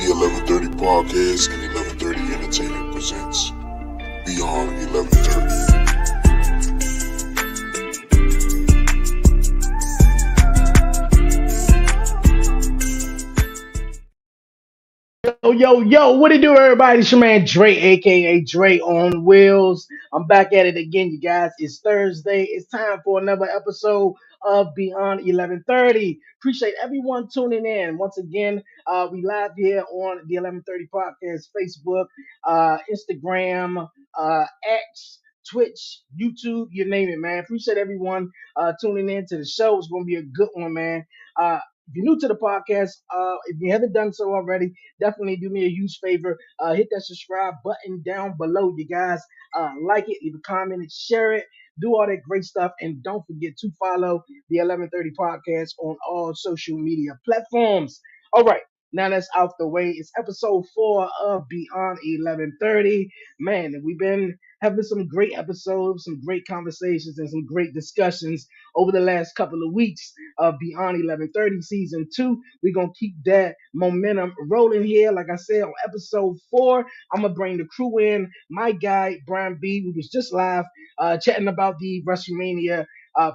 The 1130 Podcast and 1130 Entertainment presents Beyond 1130. Yo, what it do, everybody? It's your man Dre, aka Dre on Wheels. I'm back at it again, you guys. It's Thursday. It's time for another episode of Beyond 1130. Appreciate everyone tuning in. Once again, we live here on the 1130 Podcast, Facebook, Instagram, X, Twitch, YouTube, you name it, man. Appreciate everyone tuning in to the show. It's going to be a good one, man. If you're new to the podcast, if you haven't done so already, definitely do me a huge favor. Hit that subscribe button down below, you guys. Like it, leave a comment, and share it. Do all that great stuff. And don't forget to follow the 1130 podcast on all social media platforms. All right. Now that's out the way. It's episode 4 of Beyond 1130. Man, we've been having some great episodes, some great conversations, and some great discussions over the last couple of weeks of Beyond 1130 season 2. We're going to keep that momentum rolling here. Like I said, on episode 4, I'm going to bring the crew in. My guy, Brian B., who was just live chatting about the WrestleMania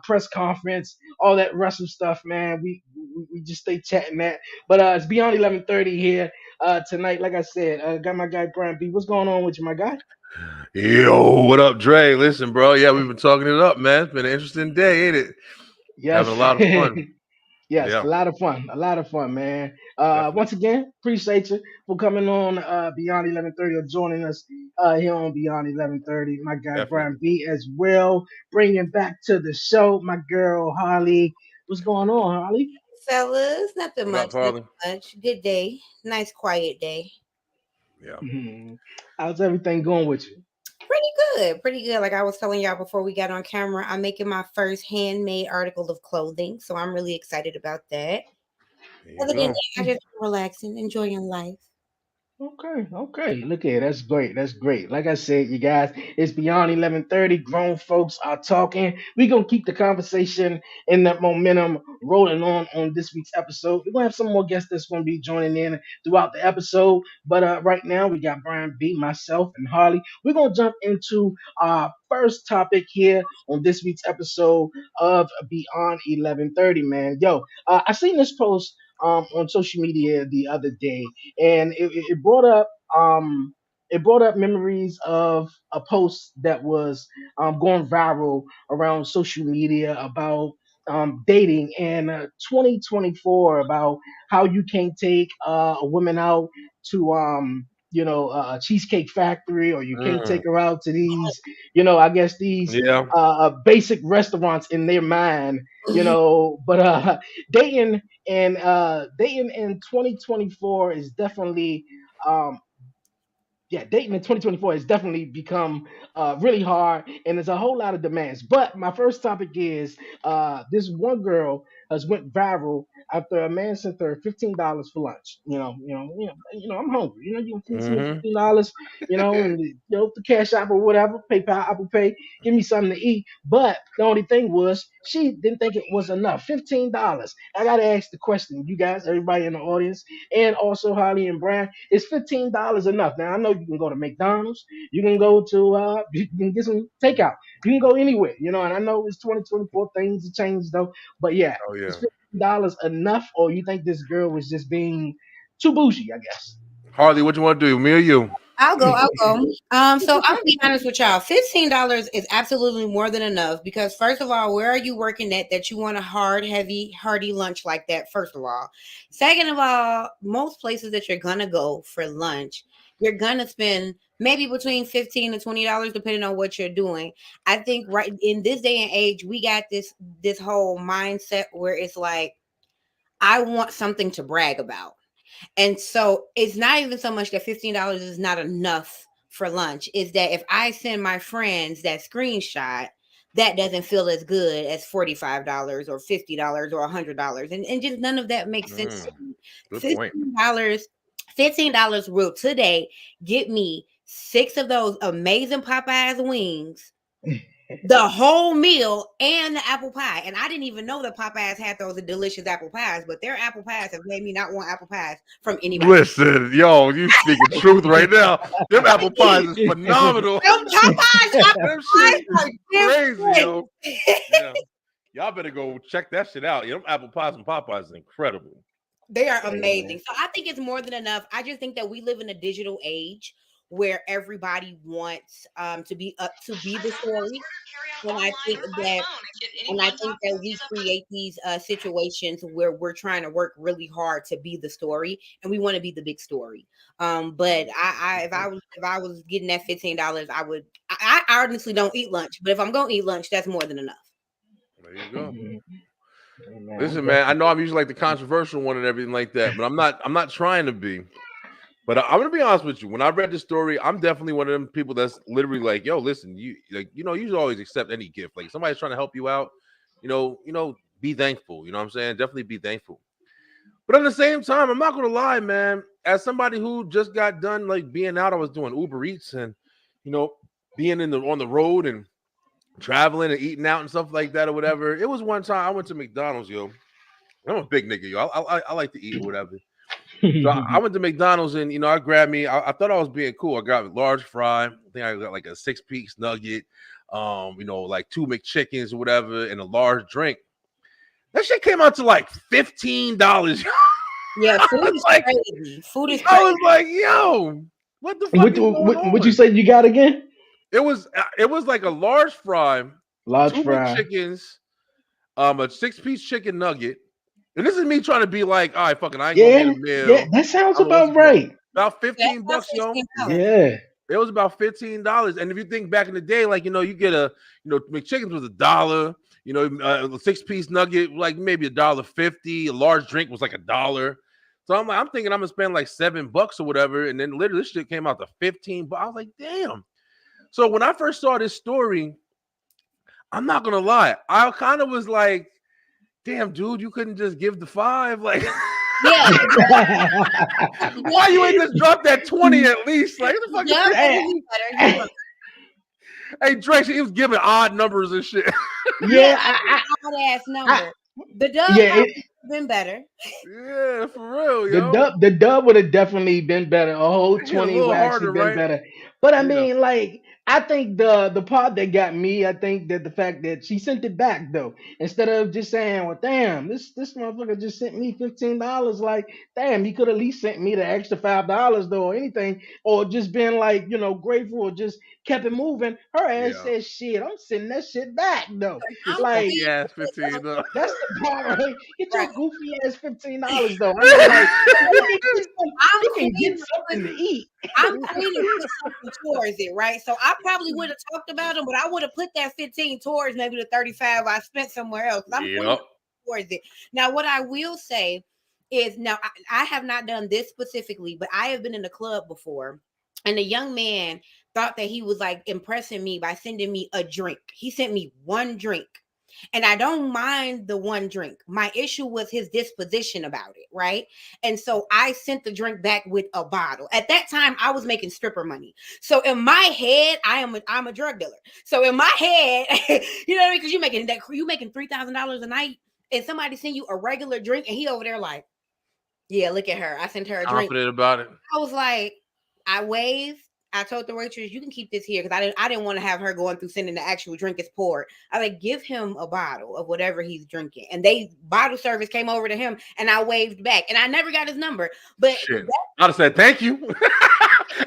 press conference, all that wrestle stuff, man. We just stay chatting that. But it's Beyond 1130 here tonight. Like I said, got my guy, Brian B. What's going on with you, my guy? Yo, what up, Dre? Listen, bro. Yeah, we've been talking it up, man. It's been an interesting day, ain't it? Yes. Having a lot of fun. Yes, Yeah, a lot of fun, man. definitely. Once again, appreciate you for coming on Beyond 1130 or joining us here on Beyond 1130. My guy Brian Definitely. B as well, bringing back to the show my girl Holly. What's going on, Holly? Fellas, nothing What up, much, nothing Harley? much. Good day. Nice quiet day. Yeah. Mhm. How's everything going with you? Pretty good. Like I was telling y'all before we got on camera, I'm making my first handmade article of clothing. So I'm really excited about that. There Other you than go. that, I just relaxing, enjoying life. Okay. Look at it. That's great. That's great. Like I said, you guys, it's beyond 1130. Grown folks are talking. We're gonna keep the conversation and that momentum rolling on this week's episode. We're gonna have some more guests that's gonna be joining in throughout the episode. But right now we got Brian B, myself, and Harley. We're gonna jump into our first topic here on this week's episode of Beyond 1130, man. Yo, I seen this post on social media the other day, and it brought up memories of a post that was going viral around social media about dating in 2024, about how you can't take a woman out to a cheesecake factory, or you can't Mm, take her out to these I guess these yeah. basic restaurants in their mind, but dating dating in 2024 is definitely um dating in 2024 has definitely become really hard, and there's a whole lot of demands. But my first topic is this one girl has went viral after a man sent her $15 for lunch. I'm hungry. You can send me Mm-hmm. $15. And the Cash App or whatever, PayPal, Apple Pay, give me something to eat. But the only thing was she didn't think it was enough. $15. I gotta ask the question, you guys, everybody in the audience, and also Holly and Brian, is $15 enough? Now I know you can go to McDonald's, you can go to you can get some takeout, you can go anywhere, and I know it's 2024, things have changed though. But yeah, Oh, is yeah. $15 enough, or you think this girl was just being too bougie, I guess? Harley, what you want to do? Me or you? I'll go. So I'm gonna be honest with y'all. $15 is absolutely more than enough because first of all, where are you working at that you want a hearty lunch like that? First of all. Second of all, most places that you're gonna go for lunch, you're gonna spend maybe between $15 to $20 depending on what you're doing. I think right in this day and age, we got this whole mindset where it's like, I want something to brag about. And so it's not even so much that $15 is not enough for lunch, is that if I send my friends that screenshot, that doesn't feel as good as $45 or $50 or $100. And just none of that makes sense to Mm, me. good point. $15 will today get me 6 of those amazing Popeyes wings the whole meal and the apple pie. And I didn't even know that Popeyes had those delicious apple pies, but their apple pies have made me not want apple pies from anybody. Listen, yo, you speaking truth right now. Them apple pies is phenomenal. Them Popeyes apple Them pies shit are is crazy, different. yo. Yeah. Y'all better go check that shit out. Them apple pies from Popeyes is incredible. They are amazing. So I think it's more than enough. I just think that we live in a digital age where everybody wants to be the story. And I think that we create these situations where we're trying to work really hard to be the story, and we want to be the big story. But if I was getting that $15, I honestly don't eat lunch, but if I'm gonna eat lunch, that's more than enough. There you go. Listen, man, I know I'm usually like the controversial one and everything like that, but I'm not trying to be. But I'm gonna be honest with you. When I read the story, I'm definitely one of them people that's literally like, "Yo, listen, you should always accept any gift. Like somebody's trying to help you out, be thankful. You know what I'm saying? Definitely be thankful." But at the same time, I'm not gonna lie, man. As somebody who just got done like being out, I was doing Uber Eats and being on the road and traveling and eating out and stuff like that or whatever. It was one time I went to McDonald's, yo. I'm a big nigga, yo. I like to eat or whatever. So I went to McDonald's and I grabbed me. I thought I was being cool. I got a large fry. I think I got like a 6-piece nugget, like 2 McChickens or whatever, and a large drink. That shit came out to like $15. Yeah, food is like, crazy. Food is crazy. I was like, yo, what the fuck? What you said you got again? It was like a large fry, 2 McChickens, a 6-piece chicken nugget. And this is me trying to be like, all right, fucking, I ain't gonna get a meal. Yeah, that sounds about right. About $15, yo. Yeah. It was about $15. And if you think back in the day, like, you get McChickens was $1, a 6-piece nugget, like maybe $1.50. A large drink was like $1. So I'm thinking I'm gonna spend like $7 or whatever. And then literally this shit came out to $15. But I was like, damn. So when I first saw this story, I'm not gonna lie, I kind of was like, damn, dude, you couldn't just give the 5, like, yeah. Why you ain't just drop that 20 at least? Like, what the fuck? Hey, Drake, he was giving odd numbers and shit. Yeah, odd ass number. The dub been better. Yeah, for real, yo. The dub would have definitely been better. A whole 20 would actually been better. But I mean, like, I think the part that got me, I think that the fact that she sent it back though, instead of just saying, "Well, damn, this motherfucker just sent me $15." Like, damn, he could at least sent me the extra $5 though, or anything, or just been like, grateful, or just kept it moving. Her ass said, "Shit, I'm sending that shit back though." Like, yeah, $15. That's the part, right? Get your goofy ass $15 though. I mean, like, you can get something to eat. I'm cleaning to put something towards it, right? So I probably would have talked about them, but I would have put that 15 towards maybe the 35 I spent somewhere else. I'm putting towards it. Now, what I will say is, now I have not done this specifically, but I have been in a club before, and a young man thought that he was like impressing me by sending me a drink. He sent me one drink. And I don't mind the one drink. My issue was his disposition about it, right? And so I sent the drink back with a bottle. At that time, I was making stripper money. So in my head, I'm a drug dealer. So in my head, you know what I mean? Because you making $3,000 a night, and somebody send you a regular drink, and he over there like, yeah, look at her. I sent her a drink. Confident about it. I was like, I waved. I told the waitress, you can keep this here, because I didn't want to have her going through sending the actual drink is poured. I like, give him a bottle of whatever he's drinking. And bottle service came over to him, and I waved back. And I never got his number. But I'd have said thank you.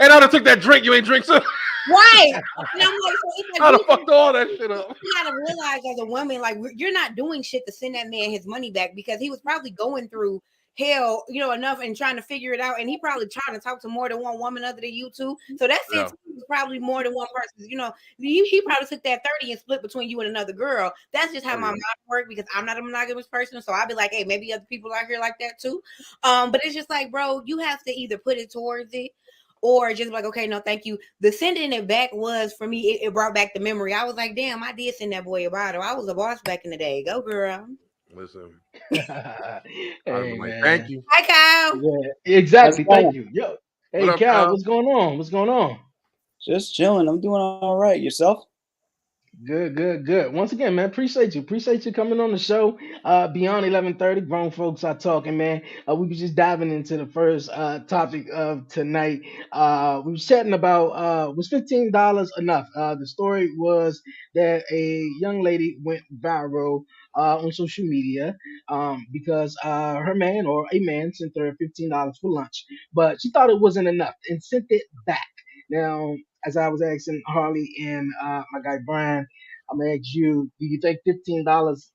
And I'd have took that drink you ain't drink so. Right. And I'm like, so I'd have fucked all that shit up. You gotta realize as a woman, like, you're not doing shit to send that man his money back, because he was probably going through hell, enough and trying to figure it out. And he probably trying to talk to more than one woman other than you two. So that's it. Was probably more than one person. He probably took that 30 and split between you and another girl. That's just how my mind works, because I'm not a monogamous person. So I'll be like, hey, maybe other people out here like that too. But it's just like, bro, you have to either put it towards it, or just like, okay, no, thank you. The sending it back was, for me, it brought back the memory. I was like, damn, I did send that boy a bottle. I was a boss back in the day. Go, girl. Listen. Hey, like, thank you. Hi, Kyle. Yeah, exactly. Thank you. Yo. Hey, Kyle, what's going on? Just chilling. I'm doing all right. Yourself? Good. Once again, man, appreciate you. Appreciate you coming on the show. Beyond 11:30, grown folks are talking, man. We was just diving into the first topic of tonight. We was chatting about was $15 enough? The story was that a young lady went viral on social media because her man or a man sent her $15 for lunch, but she thought it wasn't enough and sent it back. Now, as I was asking Harley and my guy Brian, I'm gonna ask you: do you think $15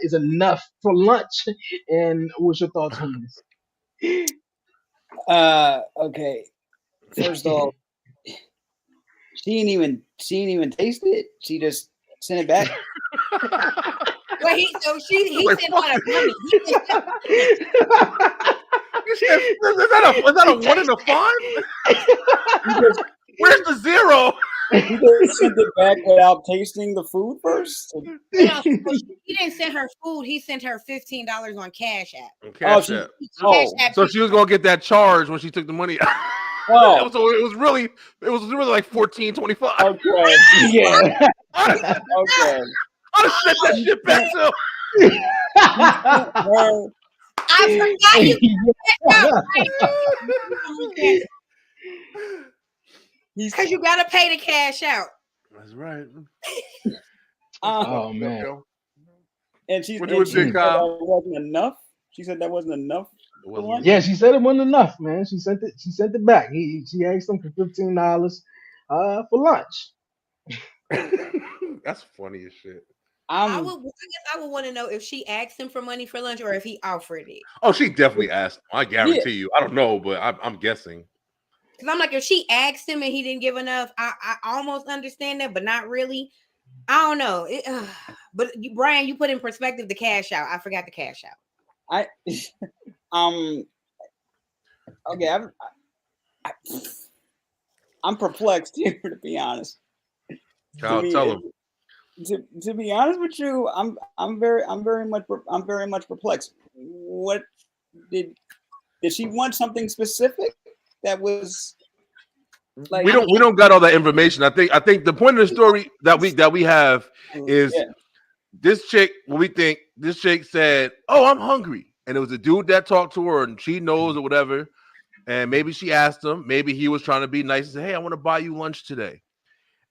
is enough for lunch? And what's your thoughts on this? Okay. First off, she didn't even taste it. She just sent it back. Well, he sent out a money. Is that a 1 and a 5? Where's the 0? He just sent it back without tasting the food first. No, he didn't send her food. He sent her $15 on Cash App. Cash App. So she was gonna get that charge when she took the money out. Oh, So it was really like $14.25. okay. Yeah. Okay. I'd have sent that shit back too. Well, I forgot you. Because you gotta pay the cash out. That's right. Oh man. And she said Big that wasn't enough. She said that wasn't enough. Yeah, she said it wasn't enough, man. She sent it back. She asked him for $15 for lunch. That's funny as shit. I guess I would want to know if she asked him for money for lunch or if he offered it. Oh, she definitely asked him. I guarantee you. I don't know, but I'm guessing. Because I'm like, if she asked him and he didn't give enough, I almost understand that, but not really. I don't know. But Brian, you put in perspective the cash out. I forgot the cash out. Okay, I'm perplexed here, to be honest. Tell him. To be honest with you, I'm very much perplexed. What did she want something specific that was like? We don't got all that information. I think the point of the story that we have is this chick. We think this chick said, "Oh, I'm hungry," and it was a dude that talked to her, and she knows or whatever. And maybe she asked him. Maybe he was trying to be nice and say, "Hey, I want to buy you lunch today,"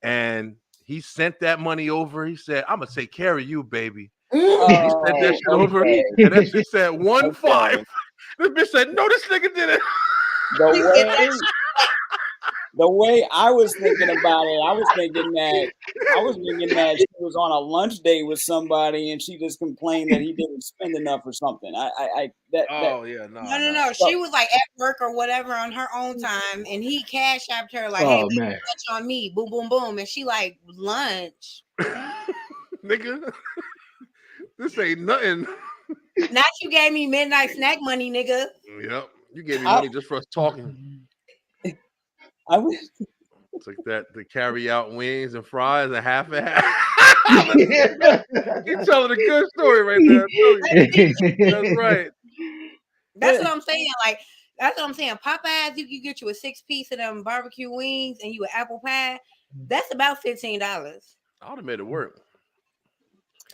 and he sent that money over. He said, "I'm gonna take care of you, baby." He sent that shit over, and that shit said 1.5. This bitch said, "No, this nigga did it." The way I was thinking about it, I was thinking that she was on a lunch date with somebody and she just complained that he didn't spend enough or something. No. She was like at work or whatever on her own time, and he cash apped her like, "Hey, man, lunch on me, boom, boom, boom," and she like, "Lunch, nigga, this ain't nothing." Not you gave me midnight snack money, nigga. Yep, you gave me money just for us talking. I was like that to carry out wings and fries and half and half. You're telling a good story right there. That's right. That's what I'm saying. Like, that's what I'm saying. Popeyes, you get you a 6-piece of them barbecue wings and you an apple pie. That's about $15. I would have made it work.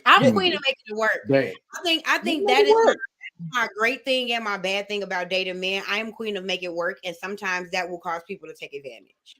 I'm queen of making it work. Right. I think that is my great thing and my bad thing about dating men. I am queen of make it work, and sometimes that will cause people to take advantage.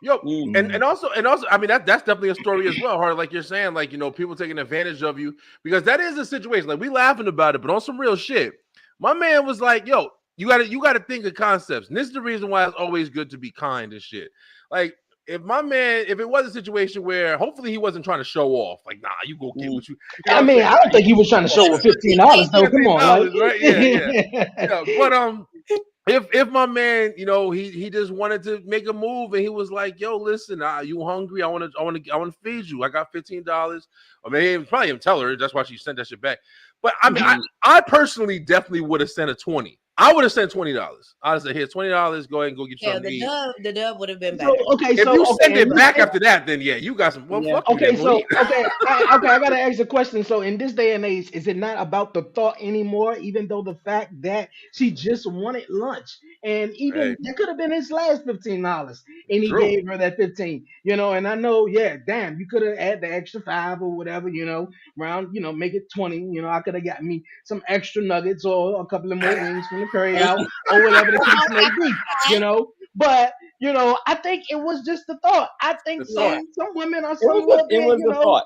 Yo, and also, I mean that's definitely a story as well, Hard. Like you're saying, like, you know, people taking advantage of you, because that is a situation. Like, we laughing about it, but on some real shit. My man was like, "Yo, you gotta think of concepts." And this is the reason why it's always good to be kind and shit. Like, if it was a situation where hopefully he wasn't trying to show off, like, nah, you go get what you. I mean, I don't think he was trying to show with $15 though. Come on, like. Right? Yeah. But if my man, you know, he just wanted to make a move and he was like, "Yo, listen, you hungry? I want to feed you. I got $15." Or maybe probably even tell her that's why she sent that shit back. But I mean, I personally definitely would have sent a 20. I would have sent $20. I'd have said, "Here, $20. Go ahead and go get something to eat." The dub would have been better. If you send it back after that, then yeah, you got some. Well, fuck you, I gotta ask a question. So in this day and age, is it not about the thought anymore? Even though the fact that she just wanted lunch, And even that could have been his last $15, and he True. gave her that 15. And I know, yeah, damn, you could have had the extra 5 or whatever, round, make it 20. I could have got me some extra nuggets or a couple of more wings from the curry out or whatever the case may be, But I think it was just the thought. I think some women are some little bit, the thought.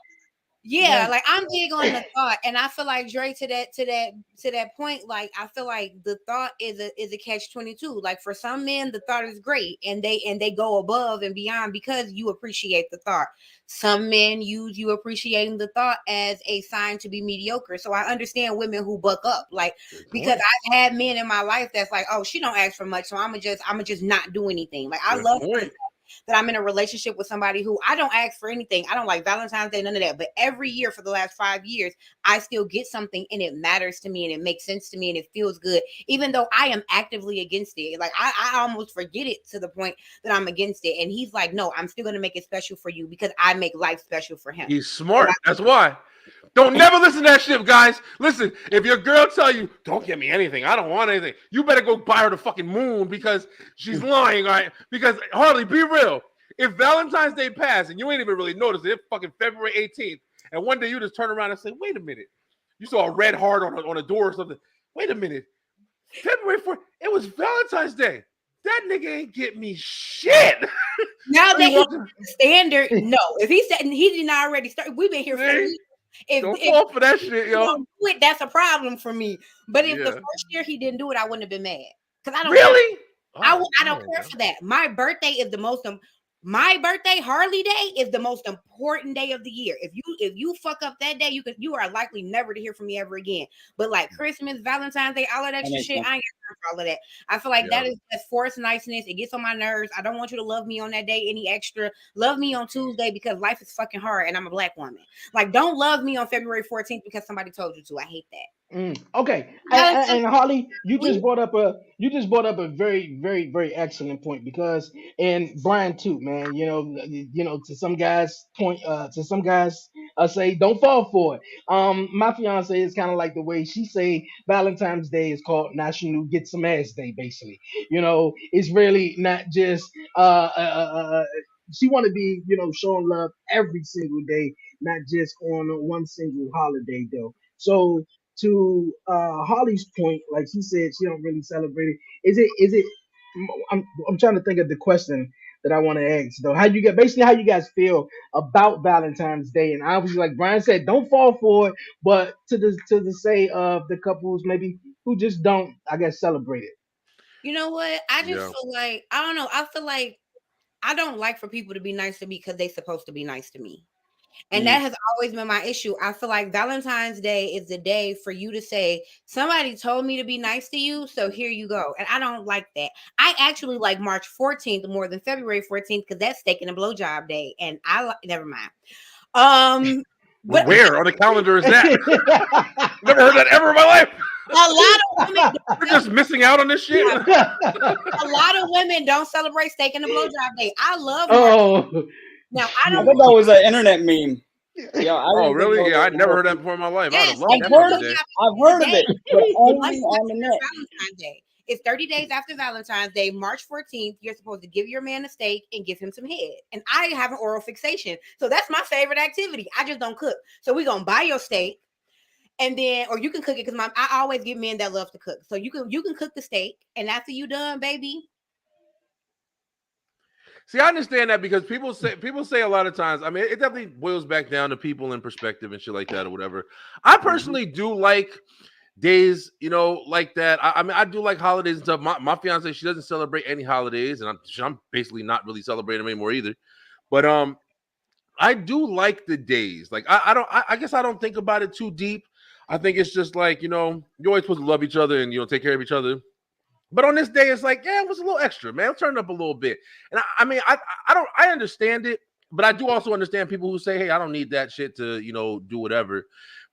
Yeah, like I'm big on the thought, and I feel like Dre to that point. Like I feel like the thought is a catch-22. Like for some men, the thought is great, and they go above and beyond because you appreciate the thought. Some men use you appreciating the thought as a sign to be mediocre. So I understand women who buck up, like because I've had men in my life that's like, oh, she don't ask for much, so I'ma just not do anything. Like I love that I'm in a relationship with somebody who I don't ask for anything. I don't like Valentine's Day, none of that. But every year for the last 5 years, I still get something and it matters to me and it makes sense to me and it feels good, even though I am actively against it. Like I almost forget it to the point that I'm against it. And he's like, no, I'm still going to make it special for you because I make life special for him. He's smart. That's why. Don't never listen to that shit, guys. Listen, if your girl tell you, don't get me anything, I don't want anything, you better go buy her the fucking moon because she's lying, all right? Because, Harley, be real. If Valentine's Day passed and you ain't even really noticed it, it's fucking February 18th, and one day you just turn around and say, wait a minute. You saw a red heart on a door or something. Wait a minute. February 4th, it was Valentine's Day. That nigga ain't get me shit. Now that he's standard, no. If he said he did not already start, we've been here for years. Don't fall for that shit, yo. That's a problem for me. But if the first year he didn't do it, I wouldn't have been mad. Because I don't really. I don't care for that. My birthday is the most. My birthday, Harley Day, is the most important day of the year. If you fuck up that day, you are likely never to hear from me ever again. But like Christmas, Valentine's Day, all of that extra shit, I ain't got time for all of that. I feel like that is just forced niceness. It gets on my nerves. I don't want you to love me on that day any extra. Love me on Tuesday because life is fucking hard and I'm a black woman. Like, don't love me on February 14th because somebody told you to. I hate that. Okay, and Harley, you just brought up a very, very, very excellent point because, and Brian too, man. To some guys say don't fall for it. My fiance is kind of like the way she say Valentine's Day is called National Get Some Ass Day. Basically, it's really not just she want to be showing love every single day, not just on one single holiday though. So to Holly's point, like she said, she don't really celebrate it. Is it? I'm trying to think of the question that I want to ask though. How you guys feel about Valentine's Day? And obviously, like Brian said, don't fall for it. But to the say of the couples maybe who just don't, I guess, celebrate it. You know what? I just feel like I don't know. I feel like I don't like for people to be nice to me because they're supposed to be nice to me. And that has always been my issue. I feel like Valentine's Day is the day for you to say, somebody told me to be nice to you, so here you go. And I don't like that. I actually like March 14th more than February 14th because that's steak and a blowjob day. And never mind. But where on the calendar is that? Never heard that ever in my life. A lot of women we're just missing out on this shit. A lot of women don't celebrate steak and a blowjob day. I love Now I thought that was an internet meme. Yeah, really? Yeah, I never heard that before in my life. Yes, I've heard of it, but only on the net. Valentine's Day. It's 30 days after Valentine's Day, March 14th. You're supposed to give your man a steak and give him some head. And I have an oral fixation, so that's my favorite activity. I just don't cook, so we're gonna buy your steak, and then, or you can cook it because I always get men that love to cook. So you can cook the steak, and after you done, baby. See, I understand that because people say a lot of times, I mean, it definitely boils back down to people in perspective and shit like that or whatever. I personally do like days, like that. I mean, I do like holidays and stuff. My fiance, she doesn't celebrate any holidays, and I'm basically not really celebrating them anymore either. But I do like the days. Like I guess I don't think about it too deep. I think it's just like, you're always supposed to love each other and take care of each other. But on this day, it's like, yeah, it was a little extra, man. I'll turn it up a little bit. And I understand it, but I do also understand people who say, hey, I don't need that shit to, do whatever.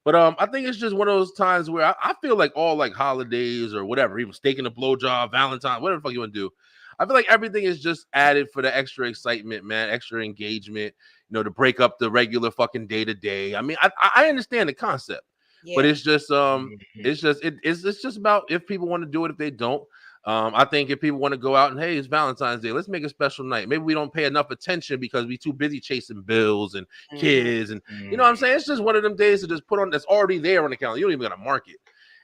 But I think it's just one of those times where I feel like all like holidays or whatever, even taking a blowjob, Valentine, whatever the fuck you want to do. I feel like everything is just added for the extra excitement, man, extra engagement, to break up the regular fucking day to day. I mean, I understand the concept, but it's just, it's just about if people want to do it, if they don't. I think if people want to go out and, hey, it's Valentine's Day, let's make a special night. Maybe we don't pay enough attention because we too busy chasing bills and kids, and you know what I'm saying. It's just one of them days to just put on that's already there on the calendar. You don't even got to mark it,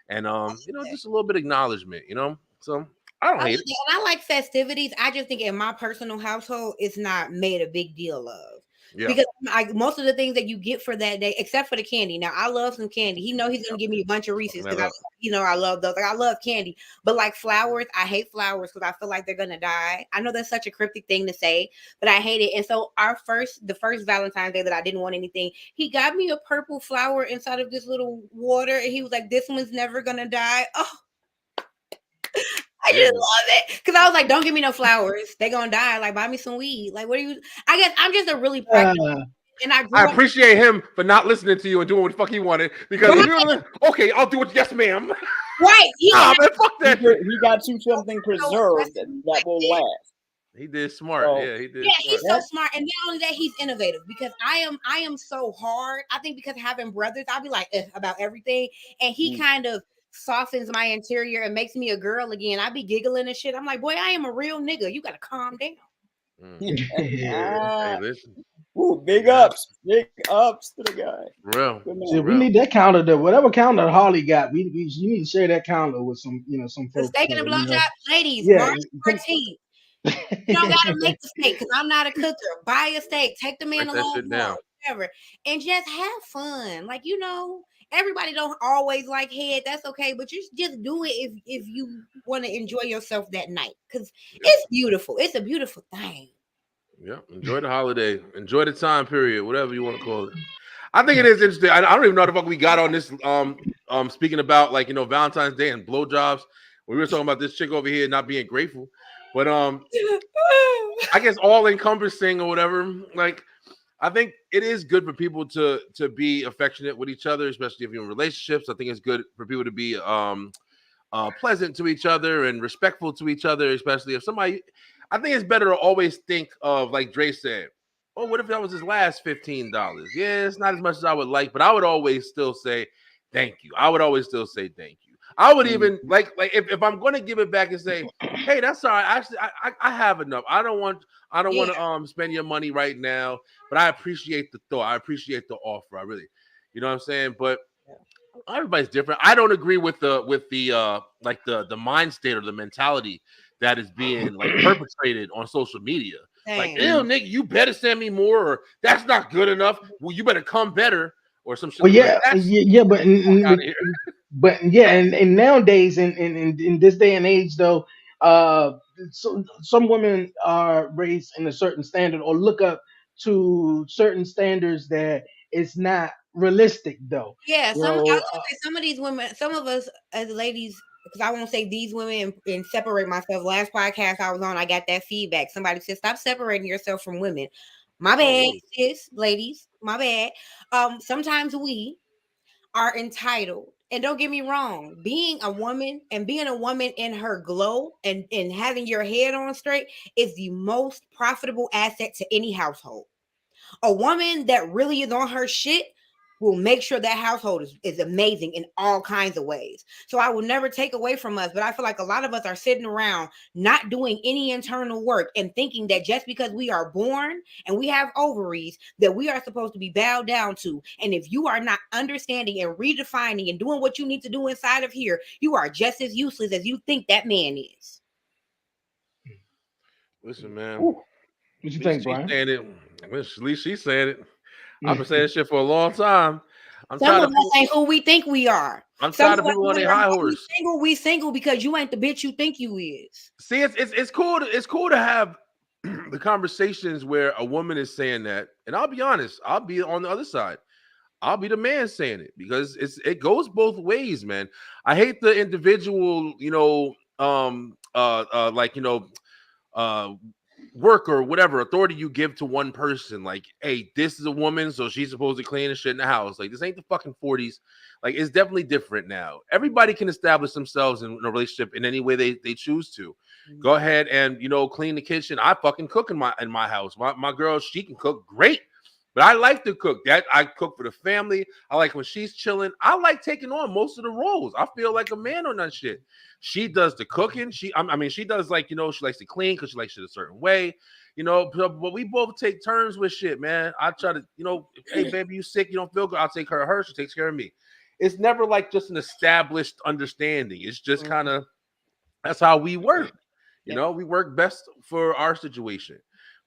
and you know, just a little bit of acknowledgement, you know. So I don't hate it. And I like festivities. I just think in my personal household, it's not made a big deal of. Yeah. Because most of the things that you get for that day, except for the candy. Now, I love some candy. He know he's gonna give me a bunch of Reese's because I love those. Like, I love candy, but like flowers, I hate flowers because I feel like they're gonna die. I know that's such a cryptic thing to say, but I hate it. And so the first Valentine's Day that I didn't want anything, he got me a purple flower inside of this little water, and he was like, "This one's never gonna die." Oh. I just love it because I was like, "Don't give me no flowers; they gonna die. Like, buy me some weed. Like, what are you?" I guess I'm just a really practical, and I appreciate him for not listening to you and doing what the fuck he wanted. Because okay, I'll do it. Yes, ma'am. Right? Man, fuck that. He got you something preserved that will last. He did smart. Yeah, he did. Yeah, he's so smart, and not only that, he's innovative. Because I am so hard. I think because having brothers, I'll be like about everything, and he kind of softens my interior and makes me a girl again. I be giggling and shit. I'm like, boy, I am a real nigga. You gotta calm down. Hey, listen. Ooh, big ups to the guy. Real. See, we need that counter. Whatever counter Harley got, you need to share that counter with some, some folks. The steak and the blowjob, ladies. Yeah. March 14th. You don't gotta make the steak because I'm not a cooker. Buy a steak, take the man along, whatever, and just have fun. Like, you know. Everybody don't always like head. That's okay, but you just do it if you want to enjoy yourself that night because it's beautiful. It's a beautiful thing. Yeah, enjoy the holiday. Enjoy the time period, whatever you want to call it. I think it is interesting. I don't even know the fuck we got on this. Speaking about like Valentine's Day and blowjobs. We were talking about this chick over here not being grateful, but I guess all encompassing or whatever. Like. I think it is good for people to be affectionate with each other, especially if you're in relationships. I think it's good for people to be pleasant to each other and respectful to each other, especially if somebody. I think it's better to always think of, like Dre said, oh, what if that was his last $15? Yeah, it's not as much as I would like, but I would always still say thank you. I would always still say thank you. I would even like if I'm going to give it back and say, hey, that's all right. Actually, I have enough. I don't want to spend your money right now, but I appreciate the thought. I appreciate the offer. I really, you know what I'm saying? But everybody's different. I don't agree with the like the mind state or the mentality that is being like perpetrated on social media. Dang. Like, ew, nigga, you better send me more, or that's not good enough. Well, you better come better, or some shit. Well, but and nowadays in this day and age though, so some women are raised in a certain standard or look up to certain standards that it's not realistic though. Yeah, some of these women, some of us as ladies, because I won't say these women and separate myself. Last podcast I was on, I got that feedback. Somebody said, stop separating yourself from women. My bad, sis, ladies, my bad. Sometimes we are entitled. And don't get me wrong, being a woman in her glow and having your head on straight is the most profitable asset to any household. A woman that really is on her shit will make sure that household is amazing in all kinds of ways. So I will never take away from us, but I feel like a lot of us are sitting around not doing any internal work and thinking that just because we are born and we have ovaries that we are supposed to be bowed down to. And if you are not understanding and redefining and doing what you need to do inside of here, you are just as useless as you think that man is. Listen, man. What you think, Brian? At least she said it. I've been saying shit for a long time. Some of us ain't who we think we are. I'm tired of people on their high horse. We single because you ain't the bitch you think you is. See, it's cool. It's cool to have the conversations where a woman is saying that, and I'll be honest, I'll be on the other side. I'll be the man saying it because it goes both ways, man. I hate the individual, work or whatever authority you give to one person. Like, hey, this is a woman, so she's supposed to clean and shit in the house. Like, this ain't the fucking 40s. Like, it's definitely different now. Everybody can establish themselves in a relationship in any way they choose to. Mm-hmm. Go ahead and clean the kitchen. I fucking cook in my house. My girl, she can cook great, But I like to cook. That I cook for the family. I like when she's chilling. I like taking on most of the roles. I feel like a man on that shit. She does the cooking. She does like, she likes to clean because she likes it a certain way. But we both take turns with shit, man. I try to, hey, baby, you sick, you don't feel good. I'll take care of her. She takes care of me. It's never like just an established understanding. It's just kind of, that's how we work. We work best for our situation.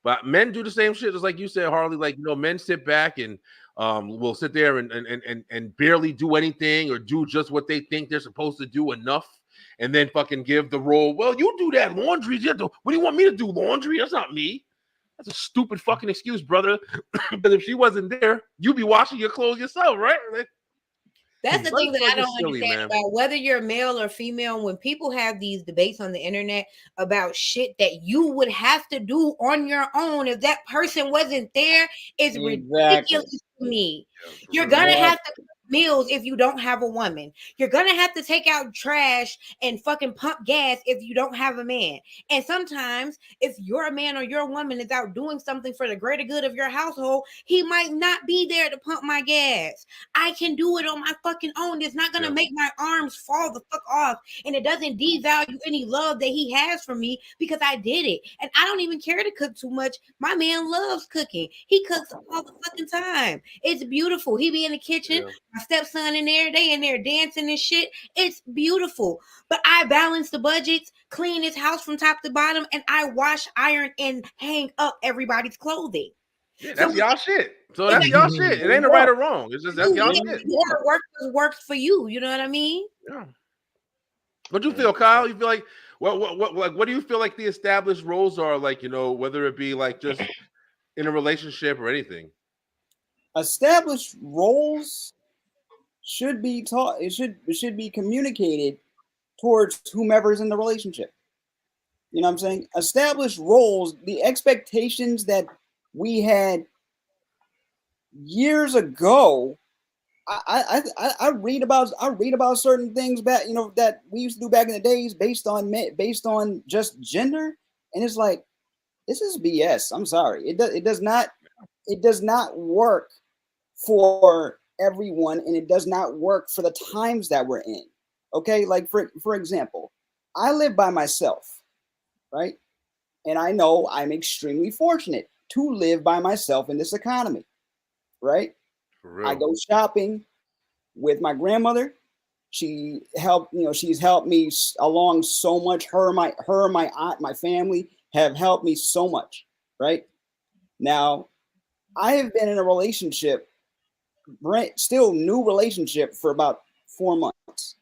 But men do the same shit, just like you said, Harley. Like, men sit back and will sit there and barely do anything or do just what they think they're supposed to do enough, and then fucking give the role. Well, you do that laundry. What do you want me to do? Laundry? That's not me. That's a stupid fucking excuse, brother. But if she wasn't there, you'd be washing your clothes yourself, right? Like, that's the thing that I don't understand about whether you're male or female. When people have these debates on the internet about shit that you would have to do on your own if that person wasn't there, it's ridiculous to me. You're gonna have to cook meals if you don't have a woman. You're gonna have to take out trash and fucking pump gas if you don't have a man. And sometimes if you're a man or your woman is out doing something for the greater good of your household, he might not be there to pump my gas. I can do it on my fucking own. It's not gonna make my arms fall the fuck off, and it doesn't devalue any love that he has for me because I did it. And I don't even care to cook too much. My man loves cooking. He cooks all the fucking time. It's beautiful. He be in the kitchen. My stepson in there, they in there dancing and shit. It's beautiful. But I balance the budgets, clean his house from top to bottom, and I wash, iron, and hang up everybody's clothing. Yeah, that's y'all shit. So that's y'all shit. It ain't a right or wrong. It's just that's y'all shit. Whatever works for you. You know what I mean? Yeah. What do you feel, Kyle? You feel like what do you feel like the established roles are, like, whether it be like just in a relationship or anything? Established roles should be taught. It should be communicated towards whomever's in the relationship. You know what I'm saying? Established roles, the expectations that we had years ago. I read about certain things back, that we used to do back in the days based on just gender, and it's like, this is BS. I'm sorry. It does not work for everyone, and it does not work for the times that we're in. Okay, like for example, I live by myself, right? And I know I'm extremely fortunate to live by myself in this economy, right? I go shopping with my grandmother. She's helped me along so much. Her, my aunt, my family have helped me so much, right? Now, I have been in a relationship, still new relationship, for about 4 months.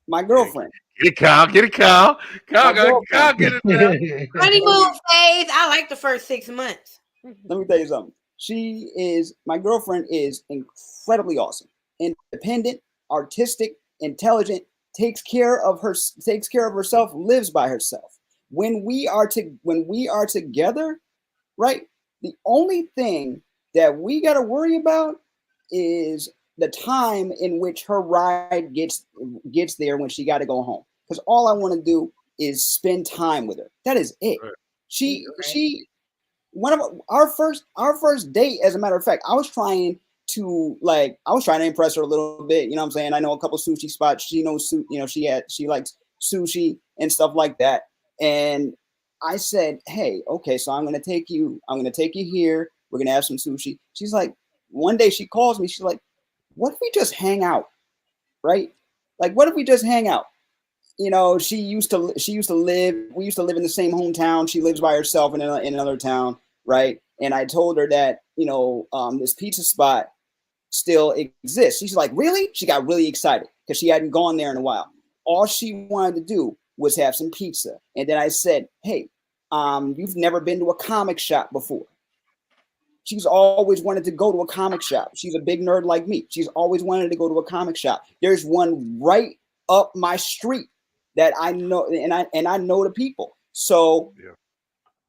My girlfriend. Get it, Kyle. Get it now. Honeymoon phase. I like the first 6 months. Let me tell you something. My girlfriend is incredibly awesome, independent, artistic, intelligent, takes care of herself, lives by herself. When we are together, right? The only thing that we got to worry about is the time in which her ride gets there when she got to go home. Because all I want to do is spend time with her. That is it. Right. One of our first date, as a matter of fact, I was trying to impress her a little bit. You know what I'm saying? I know a couple sushi spots. She knows, she likes sushi and stuff like that. And I said, hey, okay, so I'm gonna take you here. We're gonna have some sushi. She's like, one day she calls me. She's like, what if we just hang out? Right? Like, what if we just hang out? We used to live in the same hometown. She lives by herself in another town, right? And I told her that, this pizza spot still exists. She's like, really? She got really excited because she hadn't gone there in a while. All she wanted to do was have some pizza. And then I said, hey, you've never been to a comic shop before. She's always wanted to go to a comic shop. She's a big nerd like me. She's always wanted to go to a comic shop. There's one right up my street that I know, and I know the people. So,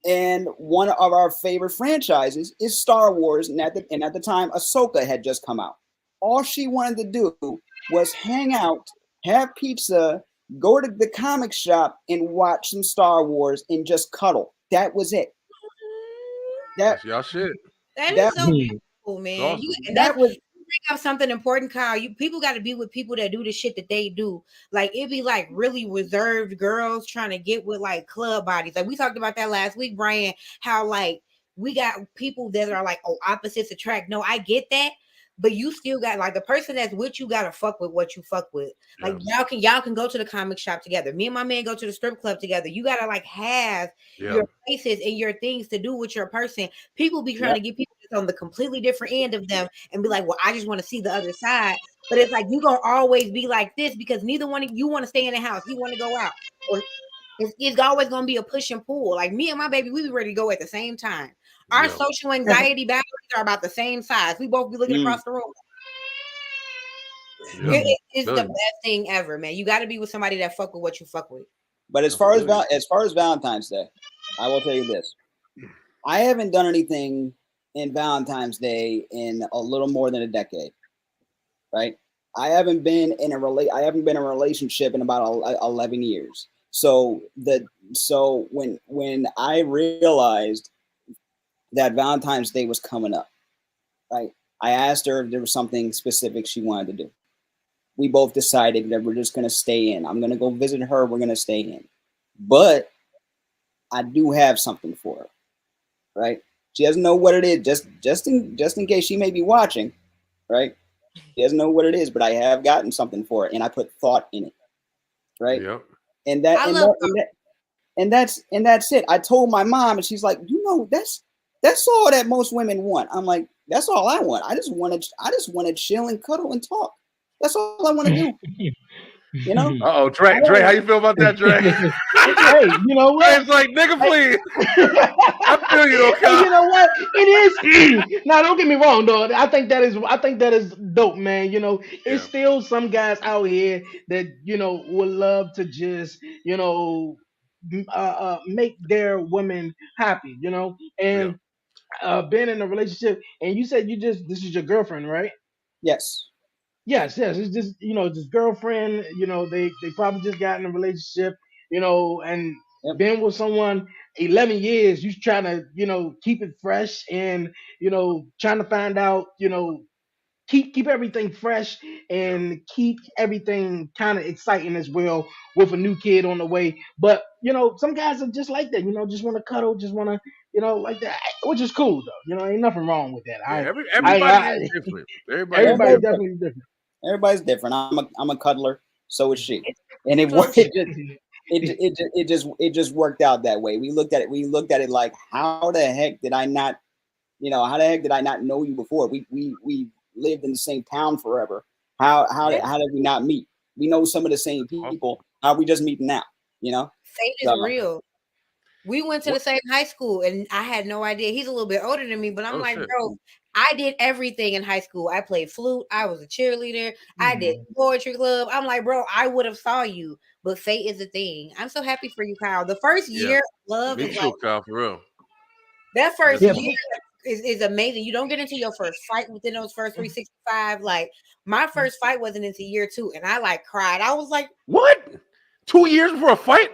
and one of our favorite franchises is Star Wars, and at the time, Ahsoka had just come out. All she wanted to do was hang out, have pizza, go to the comic shop, and watch some Star Wars and just cuddle. That was it. That's y'all shit. That is so Oh man, awesome. and That was bring up something important, Kyle. People got to be with people that do the shit that they do. Like it be like really reserved girls trying to get with like club bodies. Like we talked about that last week, Brian. How like we got people that are like, oh, opposites attract. No, I get that. But you still got like the person that's with you gotta fuck with what you fuck with. Like y'all can go to the comic shop together. Me and my man go to the strip club together. You gotta like have your places and your things to do with your person. People be trying to get people on the completely different end of them and be like, well, I just want to see the other side. But it's like you gonna always be like this because neither one of you want to stay in the house. You want to go out, or it's always gonna be a push and pull. Like me and my baby, we be ready to go at the same time. Our social anxiety batteries are about the same size. We both be looking across the room. It's the best thing ever, man. You got to be with somebody that fuck with what you fuck with. But as far as Valentine's Day, I will tell you this: I haven't done anything in Valentine's Day in a little more than a decade. Right? I haven't been in a relationship in about 11 years. So when I realized that Valentine's Day was coming up, right? I asked her if there was something specific she wanted to do. We both decided that we're just going to stay in. I'm going to go visit her. We're going to stay in. But I do have something for her, right? She doesn't know what it is, just in case she may be watching, right? She doesn't know what it is, but I have gotten something for her, and I put thought in it, right? Yep. And that's it. I told my mom, and she's like, that's all that most women want. I'm like, that's all I want. I just want to chill and cuddle and talk. That's all I want to do. You know? Uh-oh, Dre, how you feel about that, Dre? Hey, you know what? It's like, nigga, please. I feel you, okay. Hey, you know what? It is. Now, don't get me wrong, though. I think that is dope, man. You know, it's still some guys out here that would love to just make their women happy. And being in a relationship, and you said this is your girlfriend, right? Yes. Yes. It's just this girlfriend. They probably just got in a relationship. And been with someone 11 years. You trying to keep it fresh and trying to find out keep everything fresh and keep everything kind of exciting as well with a new kid on the way. But some guys are just like that. Just want to cuddle, just want to like that, which is cool though. Ain't nothing wrong with that. Everybody is different. Everybody's definitely different. Everybody's different. I'm a cuddler, so is she, and it just worked out that way. We looked at it like, how the heck did I not know you before? We lived in the same town forever. How did we not meet? We know some of the same people. How are we just meeting now? Fate is real. We went to the same high school, and I had no idea. He's a little bit older than me, but I'm bro, I did everything in high school. I played flute. I was a cheerleader. I did poetry club. I'm like, bro, I would have saw you, but fate is a thing. I'm so happy for you, Kyle. The first year of love is like, Kyle, for real. That first year is amazing. You don't get into your first fight within those first 365. Like my first fight wasn't into year 2, and I like cried. I was like, what? 2 years before a fight?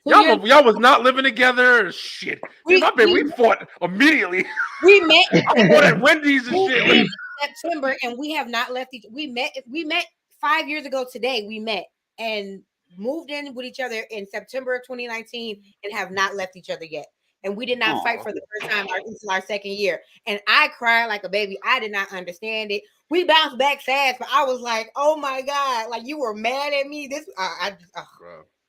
Y'all was not living together. Shit. We fought immediately. We met. I fought at Wendy's and shit. In September, and we have not left we met 5 years ago today. We met and moved in with each other in September of 2019 and have not left each other yet. And we did not fight for the first time until our second year. And I cried like a baby. I did not understand it. We bounced back fast, but I was like, oh my God, like you were mad at me.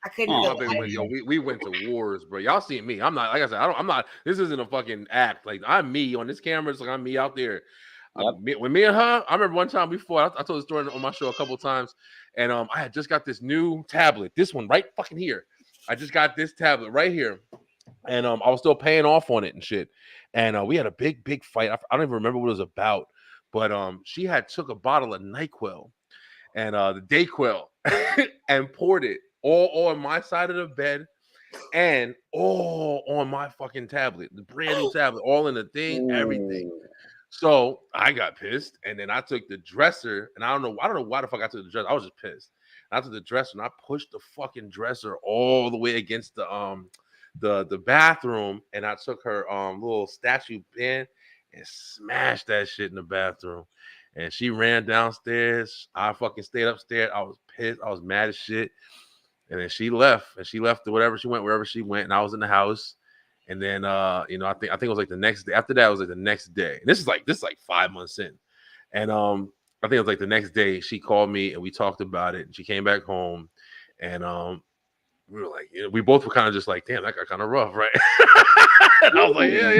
I couldn't. We went to wars, bro. Y'all see me. I'm not, like I said, I'm not, this isn't a fucking act. Like I'm me on this camera. It's like I'm me out there. When me and her, I remember one time we fought. I told the story on my show a couple of times. And I had just got this new tablet. This one right fucking here. I just got this tablet right here. And I was still paying off on it and shit. And we had a big fight. I don't even remember what it was about. But she had took a bottle of NyQuil and the Dayquil and poured it all on my side of the bed and all on my fucking tablet, the brand new tablet, all in the thing, everything. So I got pissed, and then I took the dresser, and I don't know why the fuck I took the dresser. I was just pissed. And I took the dresser, and I pushed the fucking dresser all the way against the bathroom, and I took her little statue pen, and smashed that shit in the bathroom. And she ran downstairs. I fucking stayed upstairs. I was pissed. I was mad as shit. And then she left. And she left to whatever she went, wherever she went. And I was in the house. And then I think it was like the next day. After that, it was like the next day. And this is like 5 months in. And I think it was like the next day she called me and we talked about it. And she came back home. And we were like, we both were kind of just like, damn, that got kind of rough, right? And I was like, yeah.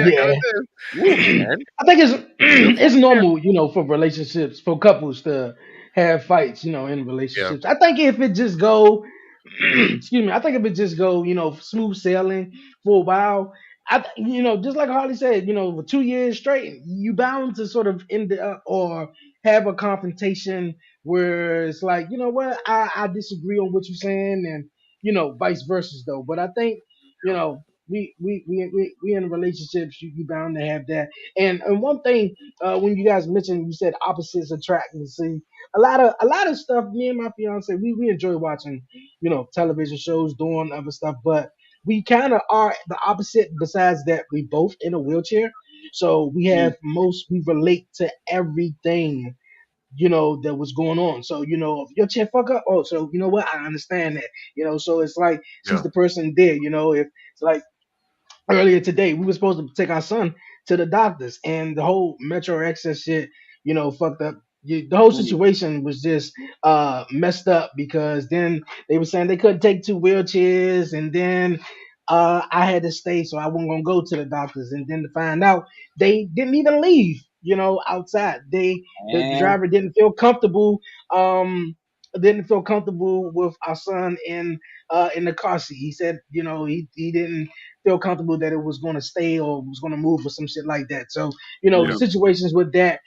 I think it's normal, for relationships, for couples to have fights, in relationships. I think if it just go, excuse me, I think if it just go, smooth sailing for a while, just like Harley said, for 2 years straight, you bound to sort of end up or have a confrontation where it's like, you know what, I disagree on what you're saying, and vice versa though. But I think, we in relationships, you bound to have that. And one thing, when you guys mentioned, you said opposites attract. And see, a lot of stuff. Me and my fiance, we enjoy watching, television shows, doing other stuff, but we kind of are the opposite. Besides that, we both in a wheelchair, so we we relate to everything that was going on. So, if your chair fuck up, oh, so you know what? I understand that. So it's like she's the person there, if it's like earlier today, we were supposed to take our son to the doctors, and the whole Metro Access shit, fucked up. The whole situation was just messed up, because then they were saying they couldn't take 2 wheelchairs, and then I had to stay, so I wasn't gonna go to the doctors, and then to find out they didn't even leave, outside. The driver didn't feel comfortable. Didn't feel comfortable with our son in the car seat. He said, he didn't feel comfortable that it was going to stay or was going to move or some shit like that. So, the situations with that,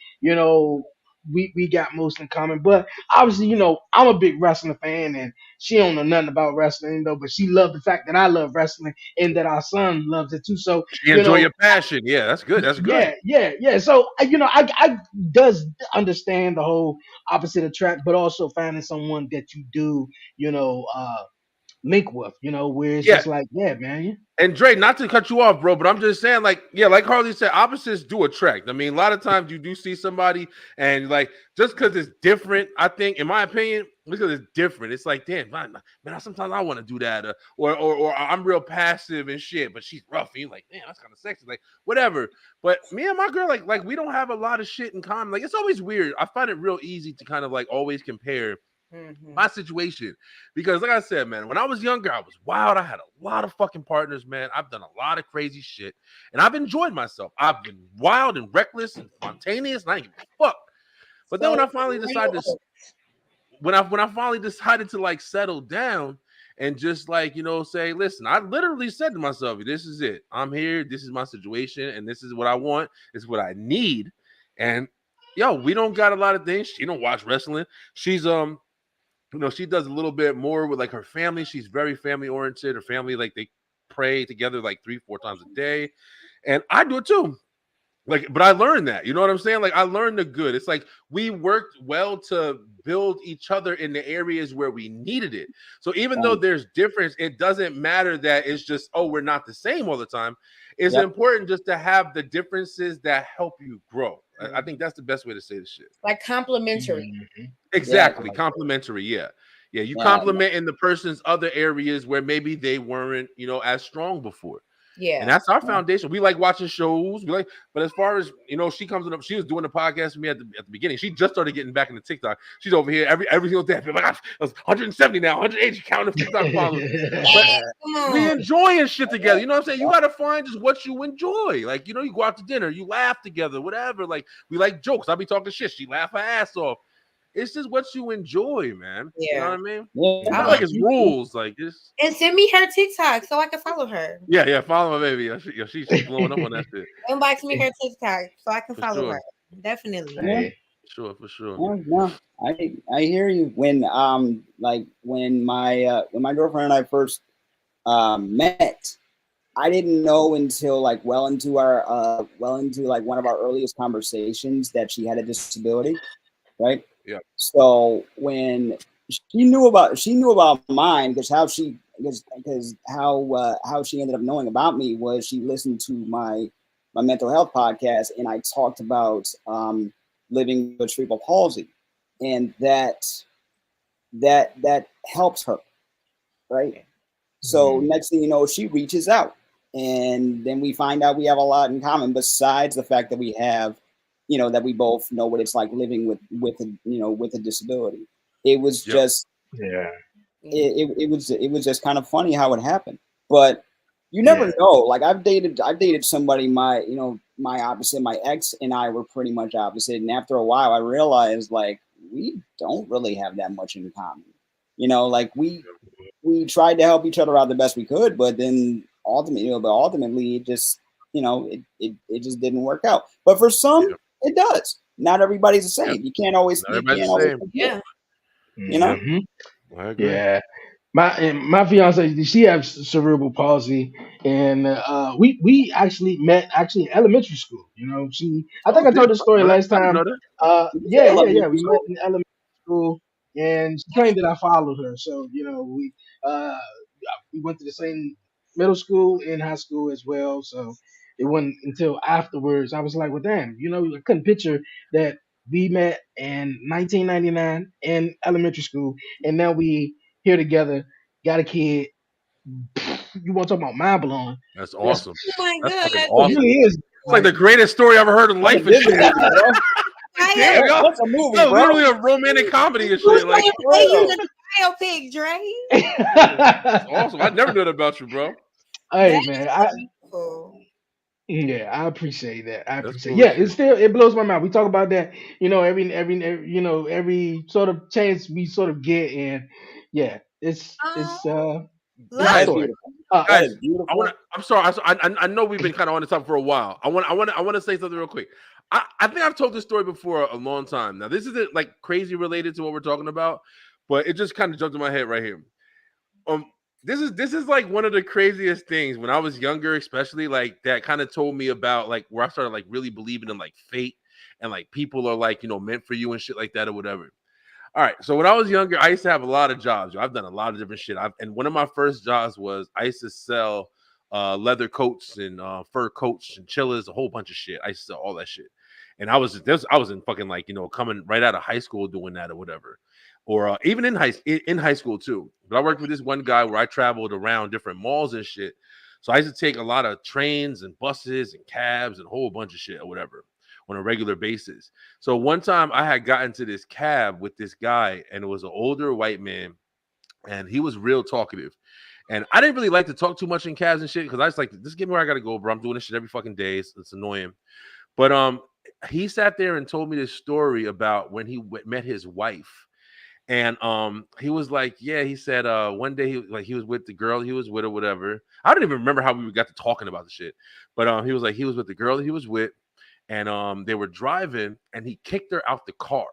we got most in common. But obviously, I'm a big wrestling fan, and she don't know nothing about wrestling, but she loved the fact that I love wrestling and that our son loves it too. So you enjoy your passion. Yeah, that's good. That's good. Yeah. So I does understand the whole opposite attract, but also finding someone that you do, link with, where it's just like, yeah, man. And Dre, not to cut you off, bro, but I'm just saying, like Harley said, opposites do attract. I mean, a lot of times you do see somebody, and like, just because it's different, I think, in my opinion, because it's different, it's like, damn, man, sometimes I want to do that, or I'm real passive and shit, but she's rough, and you're like, damn, that's kind of sexy, like, whatever. But me and my girl, like we don't have a lot of shit in common. Like, it's always weird. I find it real easy to kind of like always compare my situation, because like I said, man, when I was younger, I was wild. I had a lot of fucking partners, man. I've done a lot of crazy shit, and I've enjoyed myself. I've been wild and reckless and spontaneous, and I didn't give a fuck. But then when I finally decided to like settle down and just like, say, listen, I literally said to myself, this is it. I'm here. This is my situation, and this is what I want. This is what I need. And we don't got a lot of things. She don't watch wrestling. She's she does a little bit more with like her family. She's very family oriented. Her family, like, they pray together like 3-4 times a day. And I do it too. Like, but I learned that, you know what I'm saying? Like, I learned the good. It's like we worked well to build each other in the areas where we needed it. So even though there's difference, it doesn't matter that it's just, we're not the same all the time. It's important just to have the differences that help you grow. I think that's the best way to say this shit. Like complementary. Exactly. Complementary. Yeah. You compliment in the person's other areas where maybe they weren't, as strong before. Yeah. And that's our foundation. We like watching shows. But as far as, she comes up, she was doing the podcast with me at the beginning. She just started getting back into TikTok. She's over here every single day. I feel like I was 170 now, 180 counting TikTok followers. But we enjoying shit together. You know what I'm saying? You got to find just what you enjoy. Like, you go out to dinner, you laugh together, whatever. Like, we like jokes. I'll be talking shit. She laugh her ass off. It's just what you enjoy, man. Yeah. You know what I mean? Yeah. I like his rules. Like this. And send me her TikTok so I can follow her. Yeah. Follow my baby. She's blowing up on that shit. Inbox me her TikTok so I can follow her. Definitely. Yeah. For sure. No, I hear you. When when my girlfriend and I first met, I didn't know until well into one of our earliest conversations that she had a disability, right? Yeah. So when she knew about mine, because how she ended up knowing about me was she listened to my mental health podcast, and I talked about living with cerebral palsy, and that helps her, right? So next thing you know, she reaches out, and then we find out we have a lot in common besides the fact that we have, that we both know what it's like living with a disability. It was just it was just kind of funny how it happened, but you never know. Like I've dated somebody, my opposite, my ex and I were pretty much opposite, and after a while I realized like we don't really have that much in common. Like we tried to help each other out the best we could, but then ultimately it just it just didn't work out. But for some it does. Not everybody's the same. You can't always I agree. Yeah. My fiance, she has cerebral palsy, and we actually met in elementary school. I think I told the story last time. We met in elementary school, and she claimed that I followed her. So we went to the same middle school and high school as well. So it wasn't until afterwards I was like, well, damn, I couldn't picture that we met in 1999 in elementary school, and now we here together, got a kid. You want to talk about mind blowing? That's awesome. Oh my That's fucking God. awesome. It really is. It's like the greatest story I've ever heard in life. And shit. Damn, yo. What's a movie, It's bro? literally a romantic comedy and Who's shit. Like, playing you in the biopic, Dre? that's awesome. I never knew that about you, bro. Hey That man, is beautiful. I appreciate that. That's It blows my mind. We talk about that, every sort of chance we sort of get, and it's Love Guys, story. That is beautiful. I'm sorry. I know we've been kind of on this topic for a while. I want to say something real quick. I think I've told this story before a long time. Now, this isn't like crazy related to what we're talking about, but it just kind of jumped in my head right here. This is like one of the craziest things when I was younger, especially like that kind of told me about like where I started like really believing in like fate and like people are like, meant for you and shit like that or whatever. All right. So when I was younger, I used to have a lot of jobs. I've done a lot of different shit. And one of my first jobs was I used to sell leather coats and fur coats and chillers, a whole bunch of shit. I used to sell all that shit. And I was in fucking like, coming right out of high school doing that or whatever. Or even in high school too. But I worked with this one guy where I traveled around different malls and shit. So I used to take a lot of trains and buses and cabs and a whole bunch of shit or whatever on a regular basis. So one time I had gotten to this cab with this guy, and it was an older white man, and he was real talkative. And I didn't really like to talk too much in cabs and shit because I was like, just get me where I gotta go, bro. I'm doing this shit every fucking day. It's annoying. But he sat there and told me this story about when he met his wife. And he was like, yeah, he said one day he was with the girl he was with or whatever. I don't even remember how we got to talking about the shit. But he was like, he was with the girl he was with, and they were driving, and he kicked her out the car.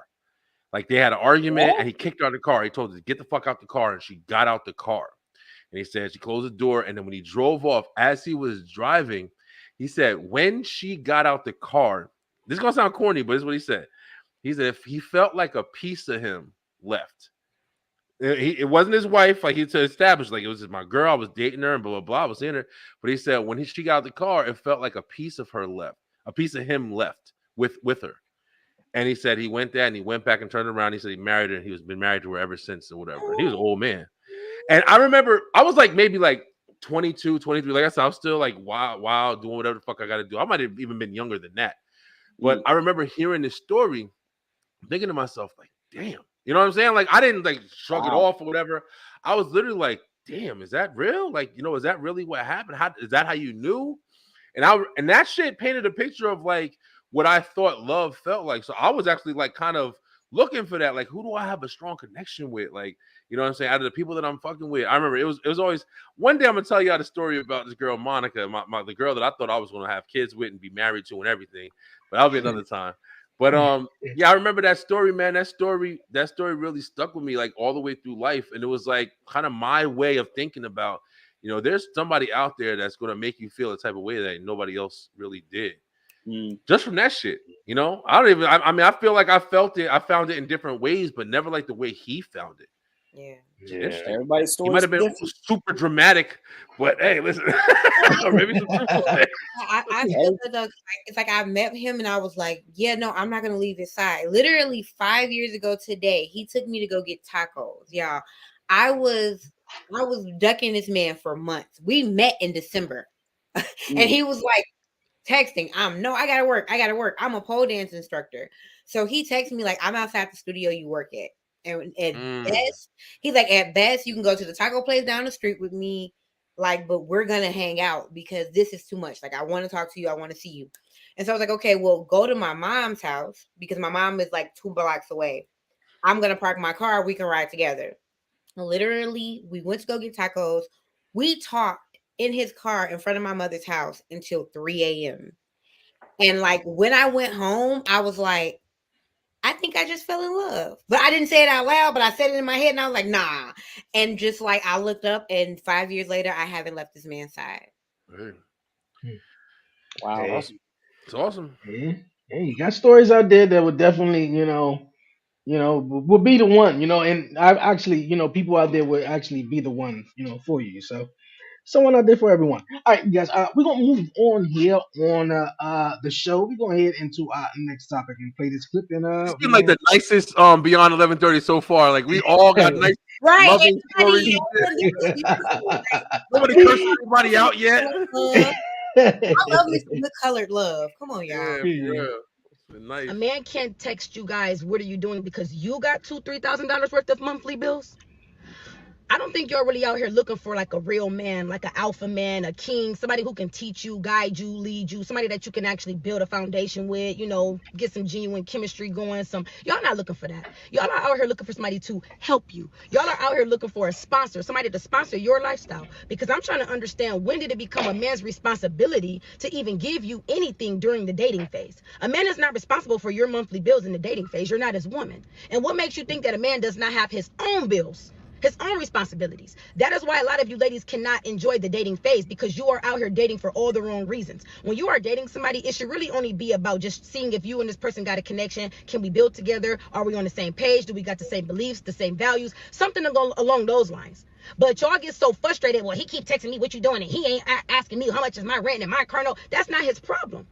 Like they had an argument, and he kicked her out the car. He told her to get the fuck out the car, and she got out the car. And he said she closed the door, and then when he drove off, as he was driving, he said when she got out the car, this is gonna sound corny, but this is what he said. He said if he felt like a piece of him left. It wasn't his wife, like he established, like it was just my girl. I was dating her and blah blah blah. I was seeing her, but he said when she got out the car, it felt like a piece of her left, a piece of him left with her. And he said he went there and he went back and turned around. He said he married her and he's been married to her ever since or whatever. And he was an old man. And I remember I was like maybe like 22, 23. Like I said, I was still like wow, doing whatever the fuck I got to do. I might have even been younger than that. But I remember hearing this story, thinking to myself like, damn. You know what I'm saying? Like, I didn't like shrug it off or whatever. I was literally like, damn, is that real? Like, is that really what happened? Is that how you knew? And that shit painted a picture of like what I thought love felt like. So I was actually like kind of looking for that. Like, who do I have a strong connection with? Like, you know what I'm saying? Out of the people that I'm fucking with. I remember it was always one day I'm gonna tell y'all the story about this girl, Monica, the girl that I thought I was gonna have kids with and be married to and everything. But that'll be another time. But yeah, I remember that story, man. That story really stuck with me like all the way through life. And it was like kind of my way of thinking about, there's somebody out there that's gonna make you feel a type of way that nobody else really did. Just from that shit, I mean, I feel like I felt it, I found it in different ways, but never like the way he found it. Yeah. Interesting. Everybody's story. He might have been super dramatic, but hey, listen, or maybe some truth in there. I feel that it's like I met him and I was like, yeah, no, I'm not gonna leave his side. Literally 5 years ago today, he took me to go get tacos. Y'all, I was ducking this man for months. We met in December, and he was like texting. I gotta work. I'm a pole dance instructor. So he texted me like, I'm outside the studio you work at. And at best, he's like, at best, you can go to the taco place down the street with me. Like, but we're gonna hang out because this is too much. Like, I want to talk to you, I want to see you. And so I was like, okay, well, go to my mom's house because my mom is like 2 blocks away. I'm gonna park my car, we can ride together. Literally, we went to go get tacos. We talked in his car in front of my mother's house until 3 a.m. And like when I went home, I was like, I think I just fell in love. But I didn't say it out loud, but I said it in my head and I was like, nah. And just like I looked up and 5 years later, I haven't left this man's side. Hey. Wow. Hey. Awesome. It's awesome. Yeah, you got stories out there that would definitely, would be the one, and I actually, people out there would actually be the one, for you. So someone out there for everyone. All right, you guys, we're gonna move on here on the show. We're gonna head into our next topic and play this clip. And it's been like the nicest Beyond 1130 so far. Like we all got nice, loving stories. Nobody cursed anybody out yet. I love me some good colored love. Come on, y'all. Yeah, nice. A man can't text you guys, what are you doing? Because you got $2,000-$3,000 worth of monthly bills. I don't think you're really out here looking for like a real man, like an alpha man, a king, somebody who can teach you, guide you, lead you, somebody that you can actually build a foundation with, get some genuine chemistry going. Y'all not looking for that. Y'all are out here looking for somebody to help you. Y'all are out here looking for a sponsor, somebody to sponsor your lifestyle. Because I'm trying to understand, when did it become a man's responsibility to even give you anything during the dating phase? A man is not responsible for your monthly bills in the dating phase. You're not his woman. And what makes you think that a man does not have his own bills? His own responsibilities. That is why a lot of you ladies cannot enjoy the dating phase, because you are out here dating for all the wrong reasons. When you are dating somebody, it should really only be about just seeing if you and this person got a connection. Can we build together? Are we on the same page? Do we got the same beliefs, the same values? Something along those lines. But y'all get so frustrated. Well, he keep texting me what you doing, and he ain't asking me how much is my rent and my car note. That's not his problem.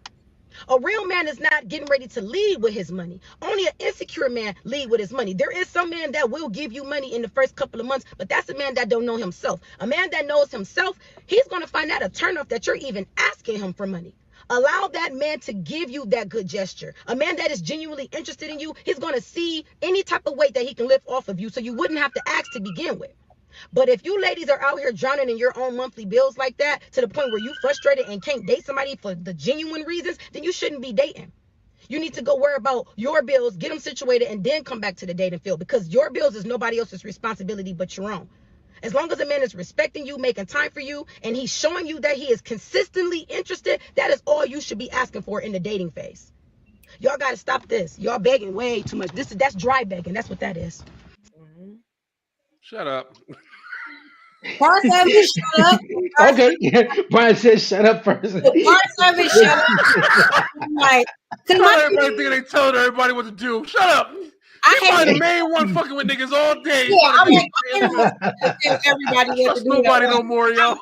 A real man is not getting ready to lead with his money. Only an insecure man lead with his money. There is some man that will give you money in the first couple of months, but that's a man that don't know himself. A man that knows himself, he's going to find out a turnoff that you're even asking him for money. Allow that man to give you that good gesture. A man that is genuinely interested in you, he's going to see any type of weight that he can lift off of you, so you wouldn't have to ask to begin with. But if you ladies are out here drowning in your own monthly bills like that, to the point where you frustrated and can't date somebody for the genuine reasons, then you shouldn't be dating. You need to go worry about your bills, get them situated, and then come back to the dating field, because your bills is nobody else's responsibility but your own. As long as a man is respecting you, making time for you, and he's showing you that he is consistently interested, that is all you should be asking for in the dating phase. Y'all got to stop this. Y'all begging way too much. That's dry begging. That's what that is. Shut up. Part of it, shut up. Okay, Brian says shut up first. Part of it, shut up. Like, Tell everybody thinking they telling everybody what to do. Shut up. I You're hate the main one fucking with niggas all day. Yeah, I'm like, I tell everybody what to do. Nobody no more, yo.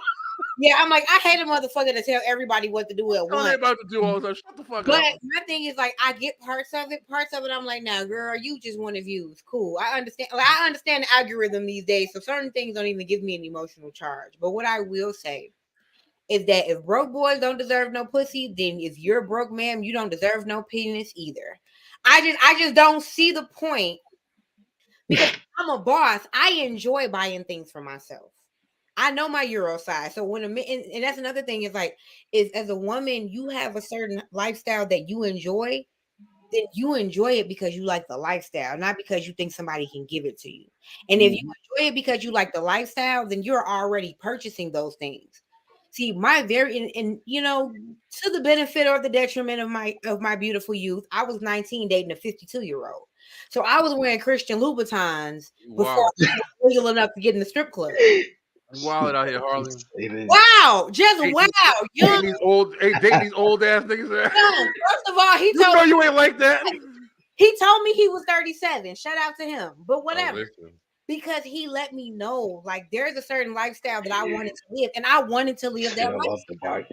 Yeah, I'm like, I hate a motherfucker to tell everybody what to do at once. About to do all that. Shut the fuck up. But my thing is, like, I get parts of it. I'm like, nah, girl, you just want to views. Cool. I understand. Like, I understand the algorithm these days, so certain things don't even give me an emotional charge. But what I will say is that if broke boys don't deserve no pussy, then if you're a broke man, you don't deserve no penis either. I just don't see the point, because I'm a boss. I enjoy buying things for myself. I know my Euro size. So when and that's another thing is like, is as a woman, you have a certain lifestyle that you enjoy, then you enjoy it because you like the lifestyle, not because you think somebody can give it to you. And if you enjoy it because you like the lifestyle, then you're already purchasing those things. See, my and to the benefit or the detriment of my beautiful youth, I was 19 dating a 52-year-old. So I was wearing Christian Louboutins before I was legal enough to get in the strip club. Wild out here, Harley. Wow, just wow. Dating these old ass niggas. First of all, he told me you ain't like that. He told me he was 37. Shout out to him. But whatever. Because he let me know, like, there's a certain lifestyle that I wanted to live, and I wanted to live that lifestyle.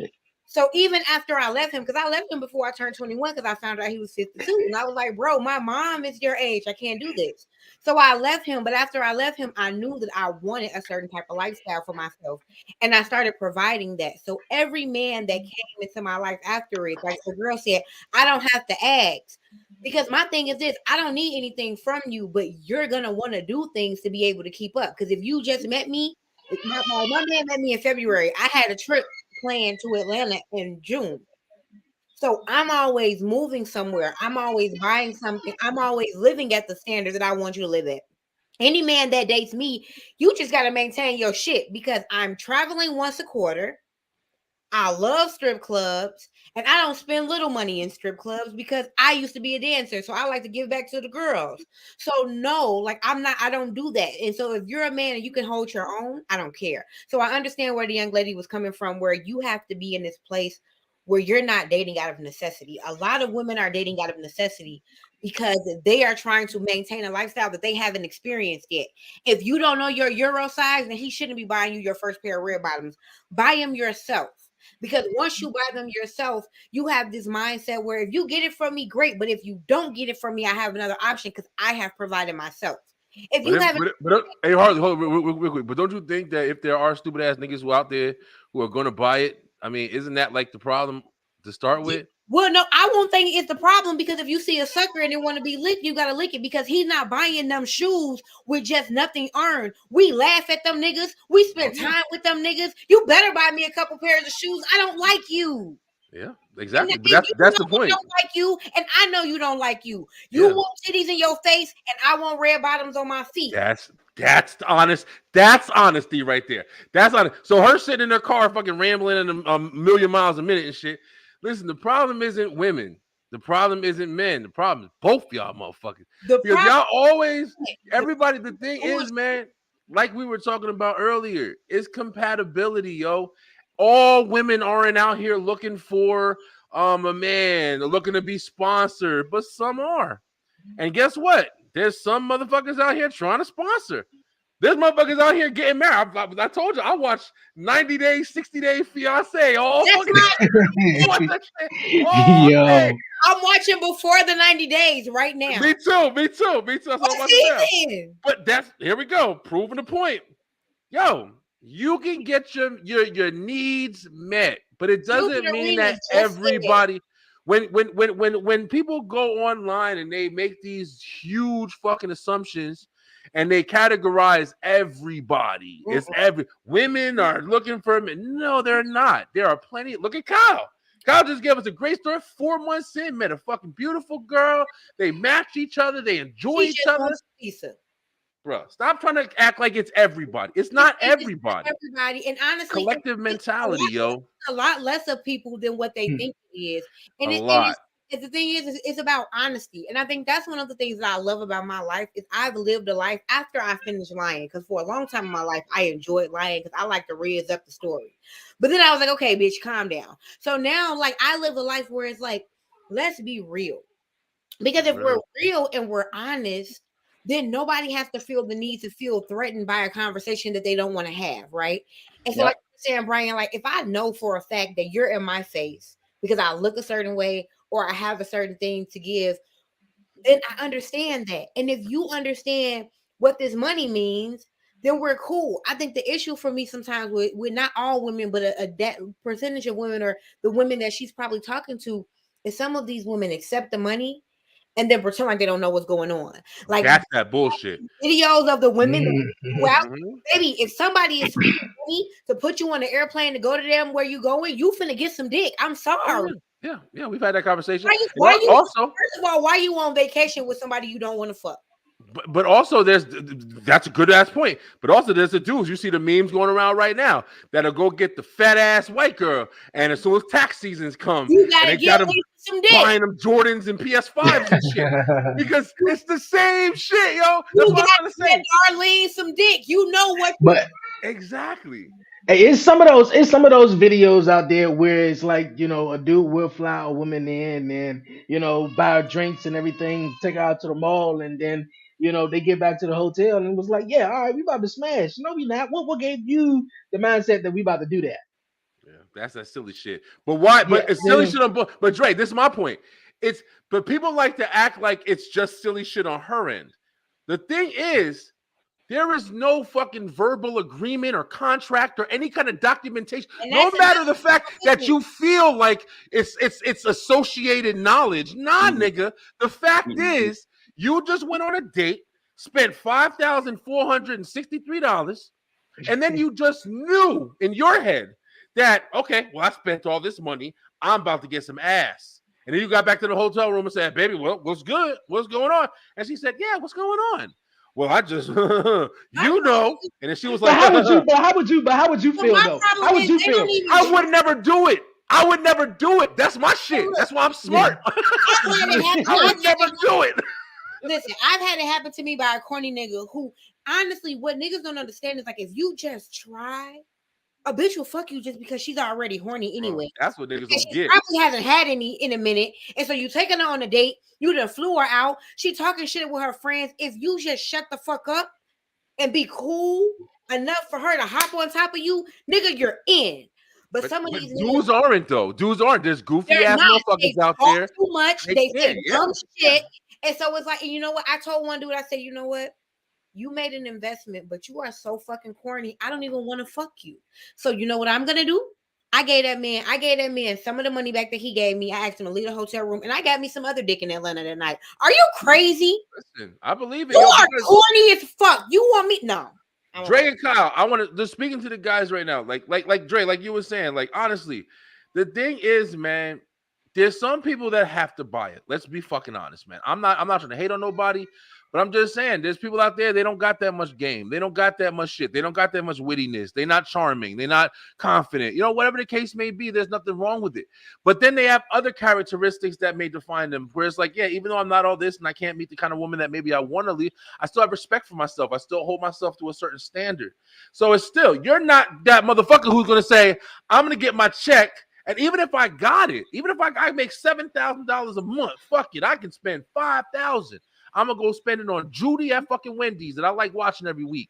So even after I left him, because I left him before I turned 21, because I found out he was 52, and I was like, bro, my mom is your age, I can't do this. So I left him, but after I left him, I knew that I wanted a certain type of lifestyle for myself, and I started providing that. So every man that came into my life after it, like the girl said, I don't have to ask. Because my thing is this, I don't need anything from you, but you're going to want to do things to be able to keep up. Because if you just met me, my man met me in February. I had a trip planned to Atlanta in June. So I'm always moving somewhere. I'm always buying something. I'm always living at the standard that I want you to live at. Any man that dates me, you just got to maintain your shit, because I'm traveling once a quarter. I love strip clubs, and I don't spend little money in strip clubs because I used to be a dancer. So I like to give back to the girls. So no, like I don't do that. And so if you're a man and you can hold your own, I don't care. So I understand where the young lady was coming from, where you have to be in this place where you're not dating out of necessity. A lot of women are dating out of necessity because they are trying to maintain a lifestyle that they haven't experienced yet. If you don't know your Euro size, then he shouldn't be buying you your first pair of red bottoms. Buy them yourself. Because once you buy them yourself, you have this mindset where if you get it from me, great. But if you don't get it from me, I have another option because I have provided myself. If you haven't, hey, Harley, hold on, real quick. But don't you think that if there are stupid ass niggas who out there who are going to buy it, I mean, isn't that like the problem to start with? Well, no, I won't think it's the problem, because if you see a sucker and they want to be licked, you gotta lick it, because he's not buying them shoes with just nothing earned. We laugh at them niggas. We spend time with them niggas. You better buy me a couple pairs of shoes. I don't like you. Yeah, exactly. But that's the point. I don't like you, and I know you don't like you. You want titties in your face, and I want red bottoms on my feet. That's honest. That's honesty right there. That's honest. So her sitting in her car, fucking rambling at a million miles a minute and shit. Listen, the problem isn't women. The problem isn't men. The problem is both y'all motherfuckers. Because y'all always, everybody, the thing is, man, like we were talking about earlier, is compatibility, yo. All women aren't out here looking for a man, looking to be sponsored, but some are. And guess what? There's some motherfuckers out here trying to sponsor. There's motherfuckers out here getting married. I told you, I watched 90 Days, 60 Day Fiance. All fucking day. I'm watching before the 90 days right now. Me too. That's what I'm watching. But here we go, proving the point. Yo, you can get your needs met, but it doesn't mean that everybody. When people go online and they make these huge fucking assumptions and they categorize everybody, women are looking for men. No, they're not. There are plenty. Look at Kyle. Kyle just gave us a great story. 4 months in, met a fucking beautiful girl. They match each other. They enjoy each other. Bro, stop trying to act like it's everybody. It's not everybody. Everybody, and honestly, collective mentality, yo. A lot less of people than what they think it is, and the thing is, it's about honesty. And I think that's one of the things that I love about my life is I've lived a life after I finished lying. Because for a long time in my life, I enjoyed lying because I like to raise up the story. But then I was like, okay, bitch, calm down. So now, like, I live a life where it's like, let's be real. Because if we're real and we're honest, then nobody has to feel the need to feel threatened by a conversation that they don't want to have, right? And so, like you're saying, Brian, like, if I know for a fact that you're in my face because I look a certain way or I have a certain thing to give, then I understand that. And if you understand what this money means, then we're cool. I think the issue for me sometimes with not all women, but a percentage of women, or the women that she's probably talking to, is some of these women accept the money and then pretend like they don't know what's going on. Like, that's that bullshit. Videos of the women. Well, baby, if somebody is spending money to put you on an airplane to go to them where you going, you finna get some dick. I'm sorry. Yeah, we've had that conversation. Why you first of all, why you on vacation with somebody you don't want to fuck? But also that's a good ass point. But also there's the dudes, you see the memes going around right now that'll go get the fat ass white girl, and as soon as tax seasons come, you gotta get them some dick, buying them Jordans and PS5s and shit because it's the same shit, yo. That's what I'm gonna say. Darlene some dick, you know what? But exactly. Hey, it's some of those videos out there where it's like, you know, a dude will fly a woman in and, you know, buy her drinks and everything, take her out to the mall, and then, they get back to the hotel and it was like, yeah, all right, we about to smash. No, we not. What gave you the mindset that we about to do that? Yeah, that's that silly shit. But why? But Yeah, it's silly shit on both. But Dre, this is my point. But people like to act like it's just silly shit on her end. The thing is, there is no fucking verbal agreement or contract or any kind of documentation. No matter the fact that you feel like it's associated knowledge. Nah, nigga. The fact is, you just went on a date, spent $5,463, and then you just knew in your head that, okay, well, I spent all this money. I'm about to get some ass. And then you got back to the hotel room and said, baby, well, what's good? What's going on? And she said, yeah, what's going on? Well, I just, And then she was like, how would you feel though? How would you feel? I would never do it. I would never do it. That's my shit. That's why I'm smart. I would never do it. Listen, I've had it happen to me by a corny nigga who, honestly, what niggas don't understand is like, if you just try, a bitch will fuck you just because she's already horny anyway. That's what niggas don't get. Probably hasn't had any in a minute, and so you taking her on a date. You done flew her out. She talking shit with her friends. If you just shut the fuck up and be cool enough for her to hop on top of you, nigga, you're in. But some of these dudes aren't though. Dudes aren't. There's goofy ass motherfuckers out there. Too much. They say dumb shit, and so it's like, you know what? I told one dude, I said, you know what? You made an investment, but you are so fucking corny. I don't even want to fuck you. So you know what I'm gonna do? I gave that man some of the money back that he gave me. I asked him to leave the hotel room, and I got me some other dick in Atlanta that night. Are you crazy? Listen, I believe it. You are corny as fuck. You want me? No. Dre and Kyle, I want to just speaking to the guys right now. Like Dre, like you were saying, like honestly, the thing is, man, there's some people that have to buy it. Let's be fucking honest, man. I'm not trying to hate on nobody. But I'm just saying, there's people out there, they don't got that much game. They don't got that much shit. They don't got that much wittiness. They're not charming. They're not confident. Whatever the case may be, there's nothing wrong with it. But then they have other characteristics that may define them, where it's like, yeah, even though I'm not all this and I can't meet the kind of woman that maybe I want to leave, I still have respect for myself. I still hold myself to a certain standard. So it's still, you're not that motherfucker who's going to say, I'm going to get my check. And even if I got it, even if I make $7,000 a month, fuck it, I can spend $5,000. I'm going to go spend it on Judy at fucking Wendy's that I like watching every week.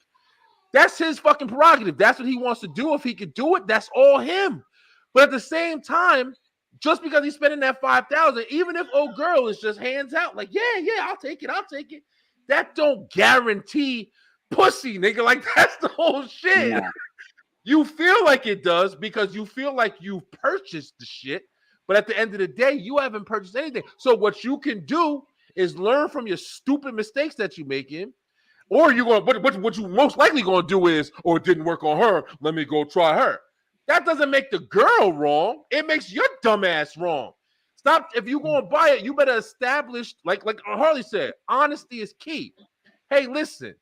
That's his fucking prerogative. That's what he wants to do. If he could do it, that's all him. But at the same time, just because he's spending that $5,000, even if old girl is just hands out, like, yeah, I'll take it. That don't guarantee pussy, nigga. Like, that's the whole shit. Yeah. You feel like it does because you feel like you've purchased the shit. But at the end of the day, you haven't purchased anything. So what you can do is learn from your stupid mistakes that you making, or you're going. What you most likely going to do is, oh, it didn't work on her. Let me go try her. That doesn't make the girl wrong. It makes your dumb ass wrong. Stop. If you going to buy it, you better establish, like Harley said, honesty is key. Hey, listen,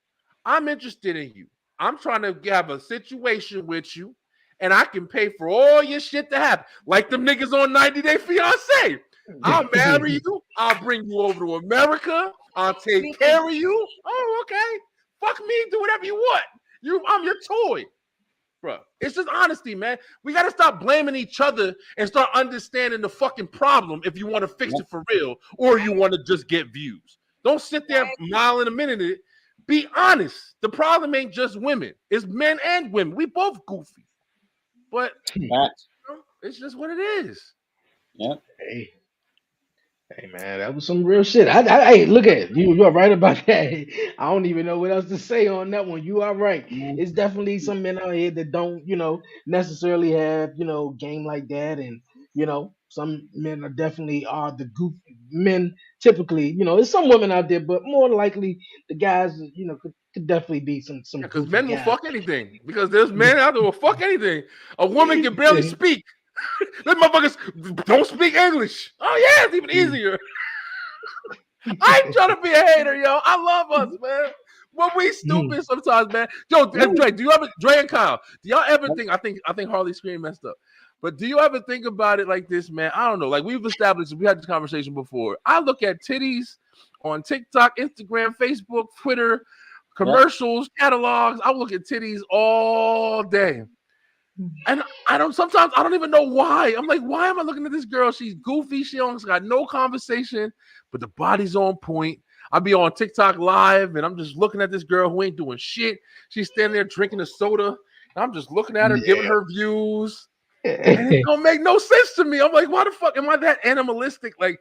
I'm interested in you. I'm trying to have a situation with you, and I can pay for all your shit to happen, like them niggas on 90 Day Fiancé. I'll marry you. I'll bring you over to America. I'll take care of you. Oh, okay. Fuck me. Do whatever you want. I'm your toy. Bro, it's just honesty, man. We got to stop blaming each other and start understanding the fucking problem if you want to fix it for real or you want to just get views. Don't sit there miling a minute. Be honest. The problem ain't just women. It's men and women. We both goofy. But it's just what it is. Yeah. Hey man, that was some real shit. Hey, look at it. You are right about that. I don't even know what else to say on that one. You are right. It's definitely some men out here that don't, necessarily have, game like that, and some men are definitely the goofy men. Typically, there's some women out there, but more likely the guys, could definitely be some. Because men will fuck anything. Because there's men out there will fuck anything. A woman can barely speak. These motherfuckers don't speak English. Oh yeah, it's even easier. I ain't trying to be a hater, yo. I love us, man. But we stupid sometimes, man. Yo, Dre, Dre and Kyle, do y'all ever think? I think Harley's screen messed up. But do you ever think about it like this, man? I don't know. Like we've established, we had this conversation before. I look at titties on TikTok, Instagram, Facebook, Twitter, commercials, catalogs. I look at titties all day. And sometimes I don't even know why. I'm like, why am I looking at this girl? She's goofy. She almost got no conversation, but the body's on point. I'll be on TikTok live and I'm just looking at this girl who ain't doing shit. She's standing there drinking a soda. And I'm just looking at her, giving her views. And it don't make no sense to me. I'm like, why the fuck am I that animalistic? Like,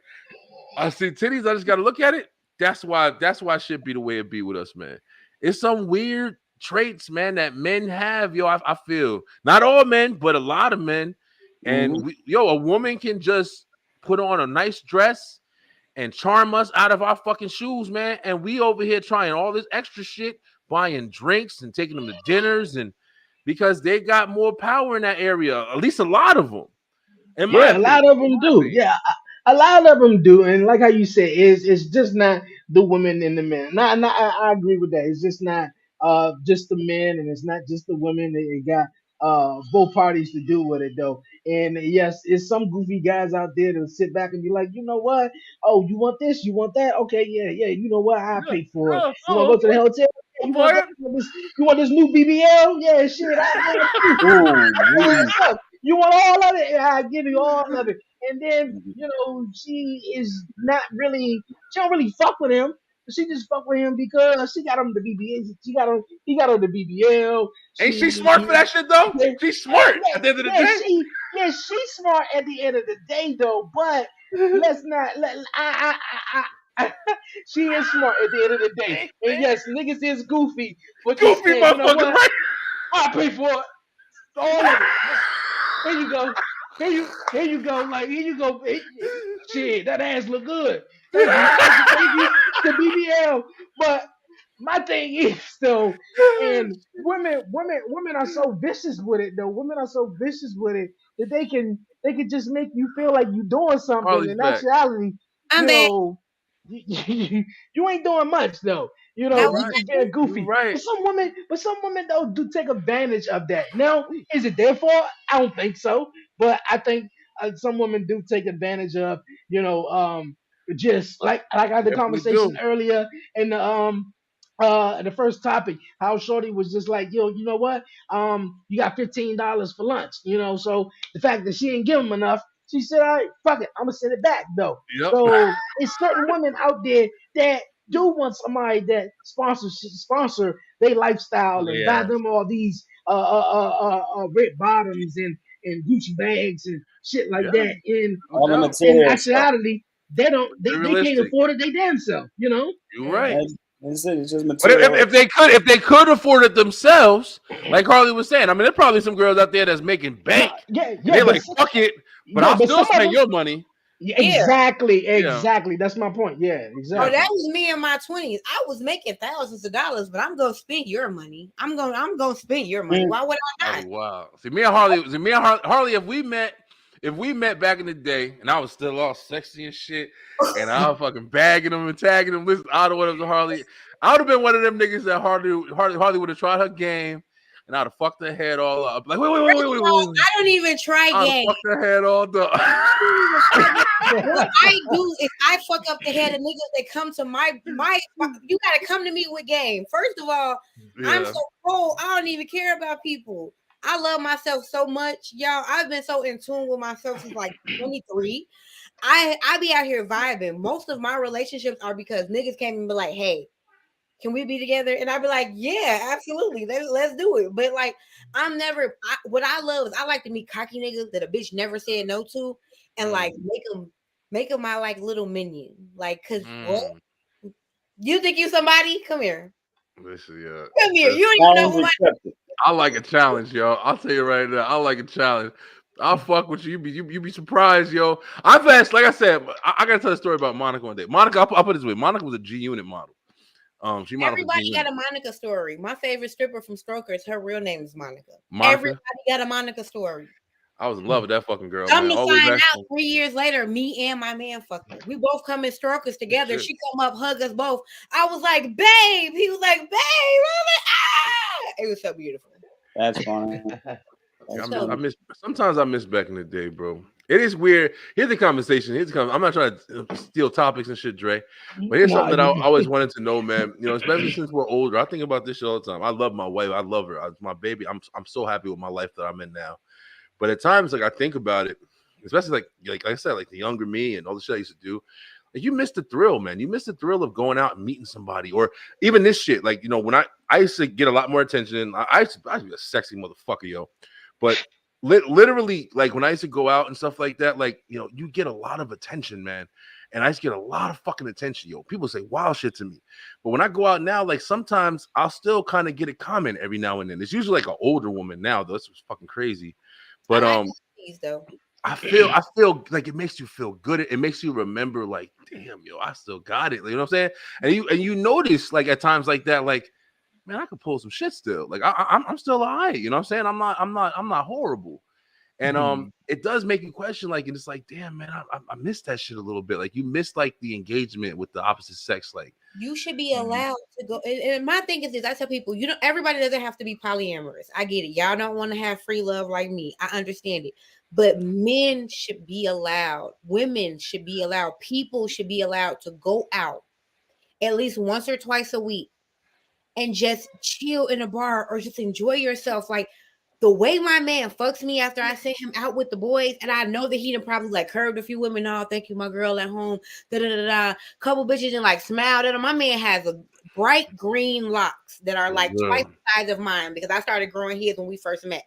I see titties, I just gotta look at it. That's why it should be the way it be with us, man. It's some weird traits, man, that men have. Yo, I feel not all men, but a lot of men. And a woman can just put on a nice dress and charm us out of our fucking shoes, man. And we over here trying all this extra shit, buying drinks and taking them to dinners, and because they got more power in that area, at least a lot of them. A lot of them do. Yeah, a lot of them do. And like how you said, it's just not the women and the men. I agree with that. It's just not just the men, and it's not just the women. It got both parties to do with it though. And yes, it's some goofy guys out there to sit back and be like, you know what? Oh, you want this? You want that? Okay, yeah. You know what? I'll pay for it. You want to go to the hotel? You want that? You want this new BBL? Yeah, shit. You want all of it? I give you all of it. And then, she is not really, she don't really fuck with him. She just fuck with him because she got him the BBL. He got her the BBL. Ain't she smart for that shit though? She's smart at the end of the day. She's smart at the end of the day though. But let's not. She is smart at the end of the day. And yes, niggas is goofy. But goofy motherfucker, right? I pay for it. All of it. Here you go. Here you go. Like, here you go. Shit, that ass look good. Thank you, the BBL. But my thing is though, and women are so vicious with it though. Women are so vicious with it that they can just make you feel like you're doing something. Harley's in actuality, you ain't doing much though. You're being goofy. Right. But some women though do take advantage of that. Now, is it their fault? I don't think so. But I think some women do take advantage of, just like I had the conversation earlier in the first topic, how Shorty was just like, yo, you know what? You got $15 for lunch, so the fact that she didn't give him enough, she said, all right, fuck it, I'm gonna send it back though. Yep. So it's certain women out there that do want somebody that sponsor their lifestyle and buy them all these red bottoms and Gucci bags and shit like that. In actuality, they can't afford it they damn self, You're right. It's just but if they could afford it themselves, like Harley was saying, I mean, there's probably some girls out there that's making bank. They're like, fuck it, but I'll still spend your money. Exactly. That's my point. Yeah, exactly. Oh, that was me in my 20s. I was making thousands of dollars, but I'm gonna spend your money. I'm gonna spend your money. Why would I not? Oh, wow. See, me and Harley, if we met back in the day, and I was still all sexy and shit, and I was fucking bagging them and tagging them, listen, I don't want to Harley. I would have been one of them niggas that Harley would have tried her game, and I'd have fucked her head all up. Like, wait. I don't even try game. Fuck her head all up. What I do is I fuck up the head of niggas that come to my. You gotta come to me with game. First of all, I'm so cold. I don't even care about people. I love myself so much, y'all. I've been so in tune with myself since like 23. I be out here vibing. Most of my relationships are because niggas came and be like, "Hey, can we be together?" And I'd be like, "Yeah, absolutely. Let's do it." But like, what I love is I like to meet cocky niggas that a bitch never said no to, and like make them my like little minion. Like, cause what? You think you somebody? Come here. Listen, come here. You don't even know who I like a challenge, yo. I'll tell you right now. I like a challenge. I'll fuck with you. You be surprised, yo. I've asked, like I said, I gotta tell a story about Monica one day. Monica, I'll put it this way. Monica was a G-Unit model. Everybody got a Monica story. My favorite stripper from Strokers, her real name is Monica. Everybody got a Monica story. I was in love with that fucking girl. Come to find out 3 years later, me and my man fucked her. We both come in Strokers together. She come up, hug us both. I was like, babe. He was like, babe. I was like, ah. It was so beautiful. That's funny. Sometimes I miss back in the day, bro. It is weird. Here's the conversation. I'm not trying to steal topics and shit, Dre. But here's something that I always wanted to know, man. Especially since we're older. I think about this shit all the time. I love my wife. I love her. My baby. I'm so happy with my life that I'm in now. But at times, like I think about it, especially like I said, like the younger me and all the shit I used to do. Like, you miss the thrill, man. You miss the thrill of going out and meeting somebody, or even this shit. Like, you know, when I used to get a lot more attention. I used to be a sexy motherfucker, yo. But literally, like when I used to go out and stuff like that, like, you know, you get a lot of attention, man. And I used to get a lot of fucking attention, yo. People say wild shit to me. But when I go out now, like sometimes I'll still kind of get a comment every now and then. It's usually like an older woman now, though. This was fucking crazy. But though. I feel like it makes you feel good. It makes you remember, like, damn, yo, I still got it. You know what I'm saying? And you notice, like, at times like that, like, man, I could pull some shit still. Like, I'm still all right. You know what I'm saying? I'm not horrible. And it does make you question, like, and it's like, damn, man, I missed that shit a little bit. Like, you missed like the engagement with the opposite sex. Like, you should be allowed to go. And my thing is this: I tell people, you know, everybody doesn't have to be polyamorous. I get it. Y'all don't want to have free love like me. I understand it. But men should be allowed. Women should be allowed. People should be allowed to go out at least once or twice a week and just chill in a bar or just enjoy yourself. Like, the way my man fucks me after I send him out with the boys, and I know that he done probably like curved a few women. Oh, thank you, my girl at home. Couple bitches and like smiled at him. My man has a bright green locks that are like twice the size of mine because I started growing his when we first met.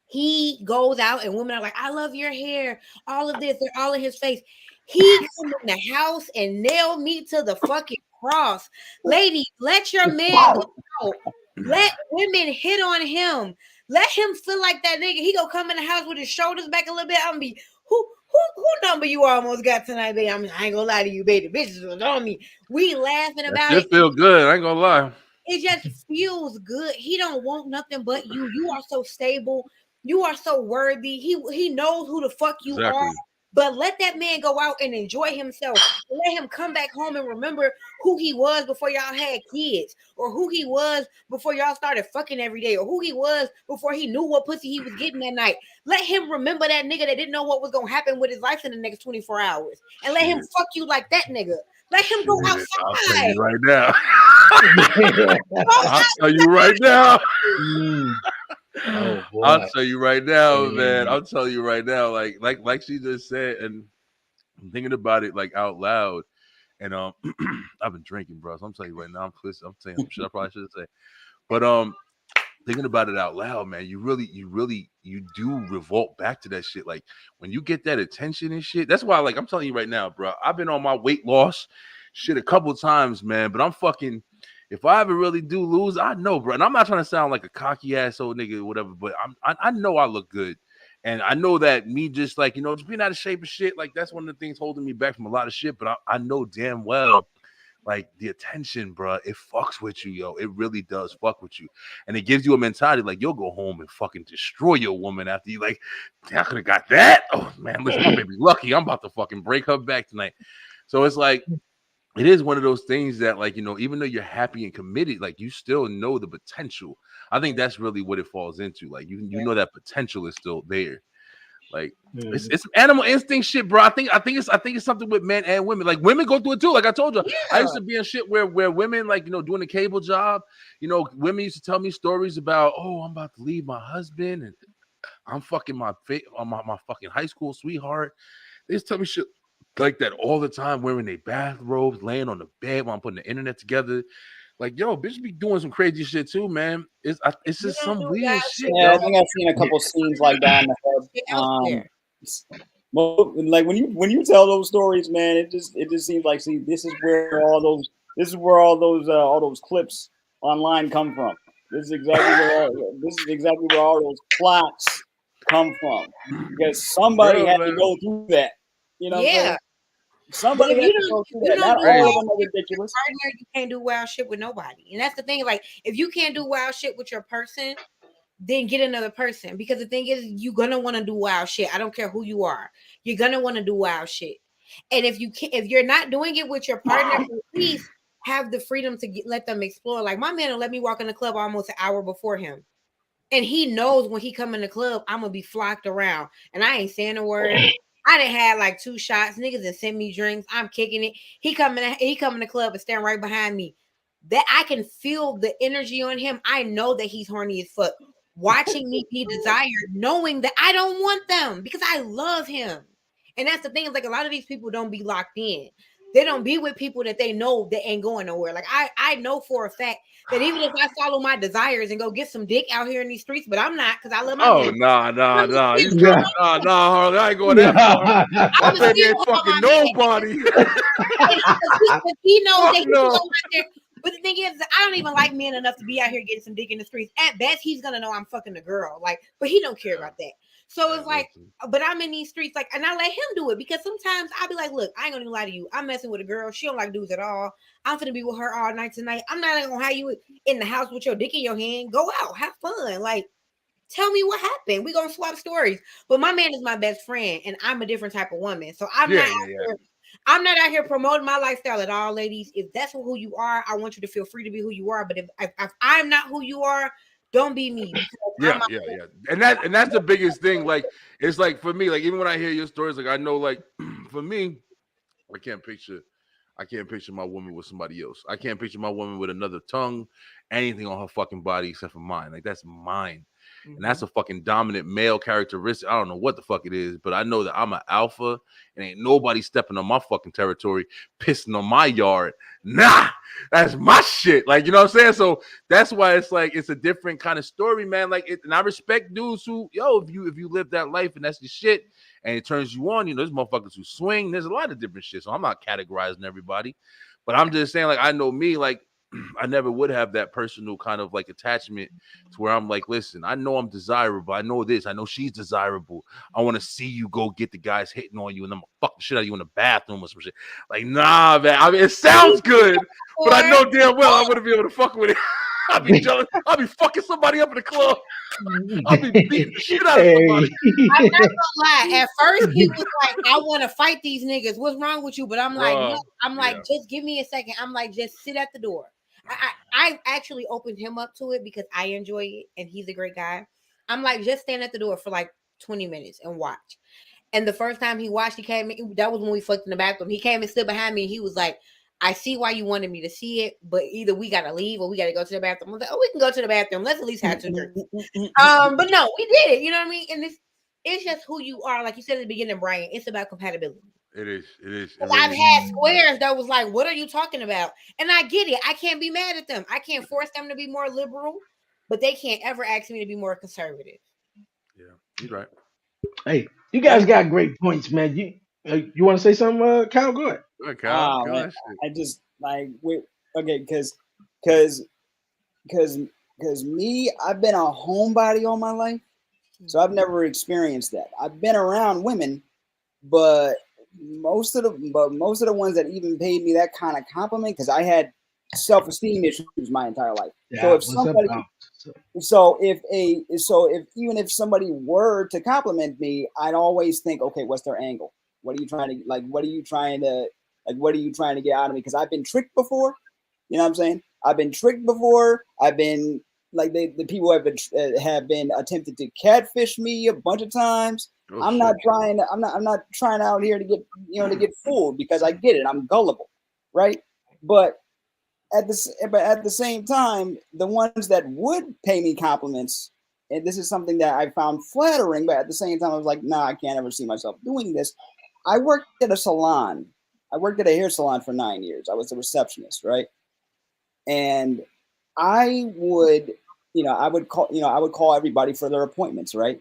He goes out and women are like, I love your hair. All of this, they're all in his face. He come in the house and nail me to the fucking cross. Ladies, let your man go out. Let women hit on him. Let him feel like that nigga. He gonna come in the house with his shoulders back a little bit. I'm gonna be, who number you almost got tonight, baby? I ain't gonna lie to you, baby. The bitches was on me. We laughing about it. It feel good. I ain't gonna lie. It just feels good. He don't want nothing but you. You are so stable. You are so worthy. He knows who the fuck you are. But let that man go out and enjoy himself. Let him come back home and remember who he was before y'all had kids, or who he was before y'all started fucking every day, or who he was before he knew what pussy he was getting that night. Let him remember that nigga that didn't know what was going to happen with his life in the next 24 hours. And let him fuck you like that nigga. Let him go outside. I'll tell you right now. I'll tell you right now. Oh, boy. I'll tell you right now, man. I'll tell you right now, like she just said, and I'm thinking about it like out loud. And I've been drinking, bro. So I'm telling you right now, I'm saying some shit I probably shouldn't say. But thinking about it out loud, man, you do revolt back to that shit. Like when you get that attention and shit. That's why, like, I'm telling you right now, bro. I've been on my weight loss shit a couple of times, man. But I'm fucking. If I ever really do lose, I know, bro. And I'm not trying to sound like a cocky ass old nigga or whatever, but I know I look good. And I know that me just like, you know, just being out of shape and shit, like that's one of the things holding me back from a lot of shit. But I know damn well, like the attention, bro, it fucks with you, yo. It really does fuck with you. And it gives you a mentality like you'll go home and fucking destroy your woman after you like, I could have got that. Oh man, listen, my baby lucky. I'm about to fucking break her back tonight. So it's like, it is one of those things that, like, you know, even though you're happy and committed, like you still know the potential. I think that's really what it falls into. Like you know that potential is still there. Like it's animal instinct shit, bro. I think it's something with men and women. Like women go through it too. Like I told you, I used to be in shit where women, like, you know, doing a cable job. You know, women used to tell me stories about, oh, I'm about to leave my husband and I'm fucking my fucking high school sweetheart. They just tell me shit like that all the time, wearing their bathrobes, laying on the bed while I'm putting the internet together. Like, yo, bitch be doing some crazy shit too, man. It's just some weird shit. Yeah, I think I've seen a couple scenes like that in the head. Like when you tell those stories, man, it just seems like, see, this is where all those clips online come from. This is exactly where all those plots come from, because somebody had to go through that. You know, yeah. Somebody has to go through that. Not all of them are ridiculous. Partner, you can't do wild shit with nobody, and that's the thing. Like, if you can't do wild shit with your person, then get another person. Because the thing is, you're gonna want to do wild shit. I don't care who you are. You're gonna want to do wild shit. And if you're not doing it with your partner, please have the freedom to let them explore. Like my man will let me walk in the club almost an hour before him. And he knows when he come in the club, I'm gonna be flocked around. And I ain't saying a word. I done had like 2 shots. Niggas that send me drinks. I'm kicking it. He come in the club and stand right behind me. That I can feel the energy on him. I know that he's horny as fuck. Watching me be desired, knowing that I don't want them because I love him. And that's the thing, is like a lot of these people don't be locked in. They don't be with people that they know that ain't going nowhere. Like I know for a fact that even if I follow my desires and go get some dick out here in these streets, but I'm not, because I love my man. Nah. You Yeah. Harley, I ain't going that far. I That baby ain't fucking nobody. But he knows that he's no. going out there. But the thing is, I don't even like men enough to be out here getting some dick in the streets. At best, he's gonna know I'm fucking the girl. Like, but he don't care about that. So it's like, but I'm in these streets, like, and I let him do it, because sometimes I'll be like, look, I ain't gonna even lie to you. I'm messing with a girl. She don't like dudes at all. I'm gonna be with her all night tonight. I'm not gonna have you in the house with your dick in your hand. Go out, have fun. Like, tell me what happened. We gonna swap stories. But my man is my best friend, and I'm a different type of woman. So I'm not out here promoting my lifestyle at all, ladies. If that's who you are, I want you to feel free to be who you are. But if I'm not who you are, don't be me. Yeah. And that's the biggest thing. Like, it's like for me, like even when I hear your stories, like I know, like for me, I can't picture my woman with somebody else. I can't picture my woman with another tongue, anything on her fucking body except for mine. Like, that's mine. And that's a fucking dominant male characteristic. I don't know what the fuck it is, but I know that I'm an alpha and ain't nobody stepping on my fucking territory, pissing on my yard. Nah, that's my shit. Like, you know what I'm saying? So that's why it's like, it's a different kind of story, man. Like, and I respect dudes who, if you live that life and that's your shit and it turns you on, there's motherfuckers who swing. There's a lot of different shit. So I'm not categorizing everybody, but I'm just saying, like, I know me, like, I never would have that personal kind of like attachment to where I'm like, listen, I know I'm desirable. I know this. I know she's desirable. I want to see you go get the guys hitting on you and I'm gonna fuck the shit out of you in the bathroom or some shit. Like, nah, man. I mean, it sounds good, but I know damn well I wouldn't be able to fuck with it. I'll be jealous. I'll be fucking somebody up in the club. I'll be beating the shit out of somebody. I'm not gonna lie. At first, he was like, I want to fight these niggas. What's wrong with you? But I'm like, no. I'm like, just give me a second. I'm like, just sit at the door. I actually opened him up to it because I enjoy it and he's a great guy. I'm like, just stand at the door for like 20 minutes and watch. And the first time he watched, he came in, that was when we fucked in the bathroom. He came and stood behind me and he was like, I see why you wanted me to see it, but either we gotta leave or we gotta go to the bathroom. I was like, oh, we can go to the bathroom. Let's at least have 2 drinks. But no, we did it. You know what I mean? And it's just who you are. Like you said at the beginning, Brian, it's about compatibility. It is. I've had squares that was like, what are you talking about? And I get it. I can't be mad at them. I can't force them to be more liberal, but they can't ever ask me to be more conservative. Yeah, you're right. Hey, you guys got great points, man. You want to say something, Kyle? Go ahead. Man, I just like because me, I've been a homebody all my life, so I've never experienced that. I've been around women, but most of the ones that even paid me that kind of compliment, because I had self-esteem issues my entire life. Yeah, so if somebody were to compliment me, I'd always think, okay, what's their angle? What are you trying to get out of me? Because I've been tricked before. You know what I'm saying? I've been tricked before. I've been like the people have been attempted to catfish me a bunch of times. I'm not trying out here to get fooled, because I get it. I'm gullible, right? But at the same time, the ones that would pay me compliments, and this is something that I found flattering, but at the same time I was like, nah, I can't ever see myself doing this. I worked at a salon. I worked at a hair salon for 9 years. I was a receptionist, right? And I would call everybody for their appointments, right?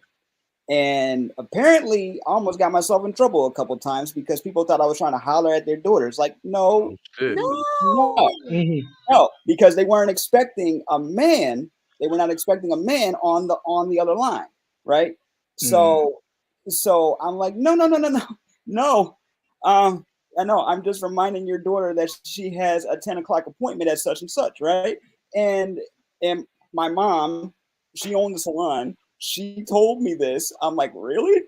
And apparently I almost got myself in trouble a couple of times because people thought I was trying to holler at their daughters. Like, no, because they weren't expecting a man. They were not expecting a man on the other line, right? So I'm like, no. I know. I'm just reminding your daughter that she has a 10 o'clock appointment at such and such, right? And my mom, she owned the salon. She told me this. I'm like, really?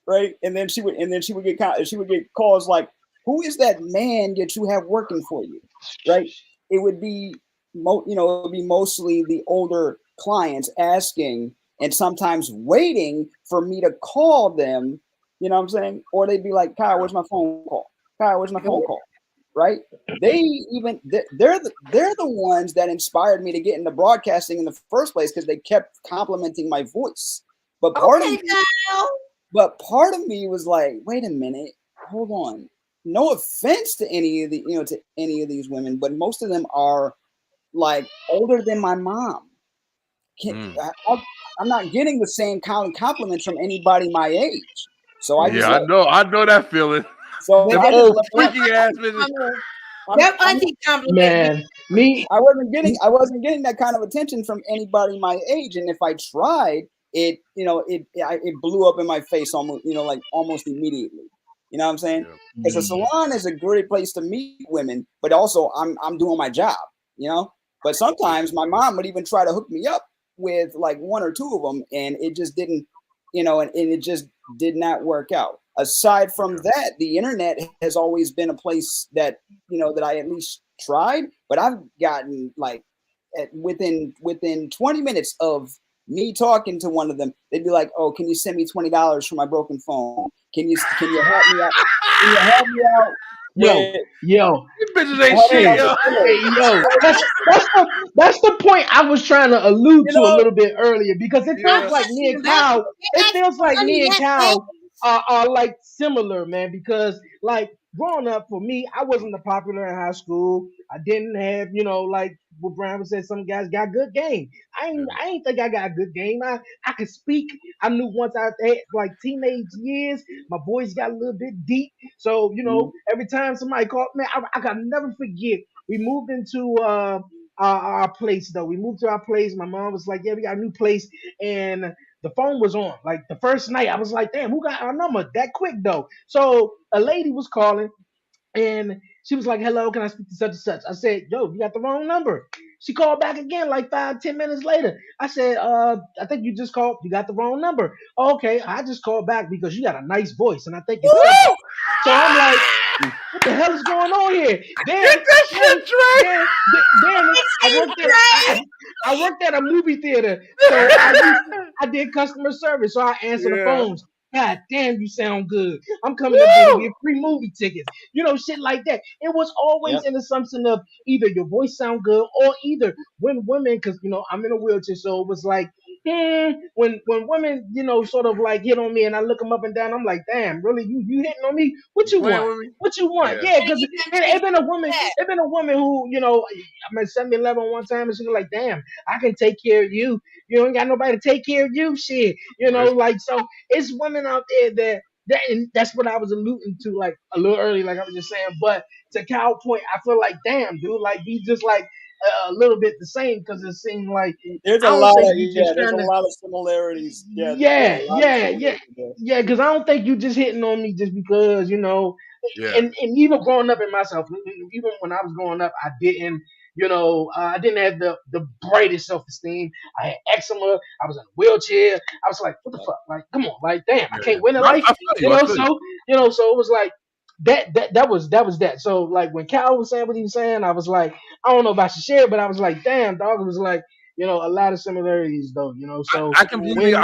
Right? And then she would get calls like, who is that man that you have working for you? Right? It would be mostly the older clients asking and sometimes waiting for me to call them. You know what I'm saying? Or they'd be like, Kyle, where's my phone call? Kyle, where's my phone call? Right? They're the ones that inspired me to get into broadcasting in the first place, because they kept complimenting my voice. But part of me, But part of me was like, wait a minute, hold on. No offense to any of these women, but most of them are like older than my mom. I'm not getting the same kind of compliments from anybody my age. So I know that feeling. So them I old just freaky ass bitches. That auntie compliment. Man, me, I wasn't getting that kind of attention from anybody my age, and if I tried, it blew up in my face almost immediately. You know what I'm saying? Because a salon is a great place to meet women, but also I'm doing my job. You know, but sometimes my mom would even try to hook me up with like one or two of them, and it just didn't, and it just did not work out. Aside from that, the internet has always been a place that that I at least tried, but I've gotten like within 20 minutes of me talking to one of them, they'd be like, "Oh, can you send me $20 for my broken phone? Can you help me out? Can you help me out?" Yo, these bitches ain't shit. Yo, that's the point I was trying to allude to a little bit earlier, because it feels like me and Kyle. It feels like me and Kyle are like similar, man. Because like growing up, for me, I wasn't the popular in high school. I didn't have, like what Brian said, some guys got good game. I ain't think I got a good game. I could speak. I knew once I had like teenage years, my voice got a little bit deep. So, every time somebody called me, I can never forget. We moved into our place though. We moved to our place. My mom was like, "Yeah, we got a new place," and the phone was on. Like the first night, I was like, "Damn, who got our number that quick though?" So a lady was calling, and she was like, "Hello, can I speak to such and such?" I said, "Yo, you got the wrong number." She called back again like 5-10 minutes later. I said, I think you just called. You got the wrong number." "Oh, okay, I just called back because you got a nice voice, and I think you're sexy." So I'm like, what the hell is going on here? Then I worked at a movie theater, so I did customer service. So I answered the phones. "God damn, you sound good. I'm coming up there to get free movie tickets." Shit like that. It was always an assumption of either your voice sound good, or either when women, because I'm in a wheelchair, so it was like, when women, sort of like hit on me, and I look them up and down, I'm like, damn, really, you hitting on me? What you want? What you want? Yeah, because it been a woman who, I'm at 7-Eleven one time, and she was like, "Damn, I can take care of you. You ain't got nobody to take care of you." Shit, like, so it's women out there and that's what I was alluding to, like a little early, like I was just saying. But to Kyle's point, I feel like, damn, dude, like we just like a little bit the same, because it seemed like there's a lot of similarities. Yeah, because I don't think you just hitting on me just because, and even growing up in myself, even when I was growing up, I didn't. I didn't have the brightest self-esteem. I had eczema. I was in a wheelchair. I was like, what the fuck? Like, come on, like, damn, I can't win in life. So it was like that was that. So like when Cal was saying what he was saying, I was like, I don't know if I should share, but I was like, damn, dog. It was like, a lot of similarities though. So I completely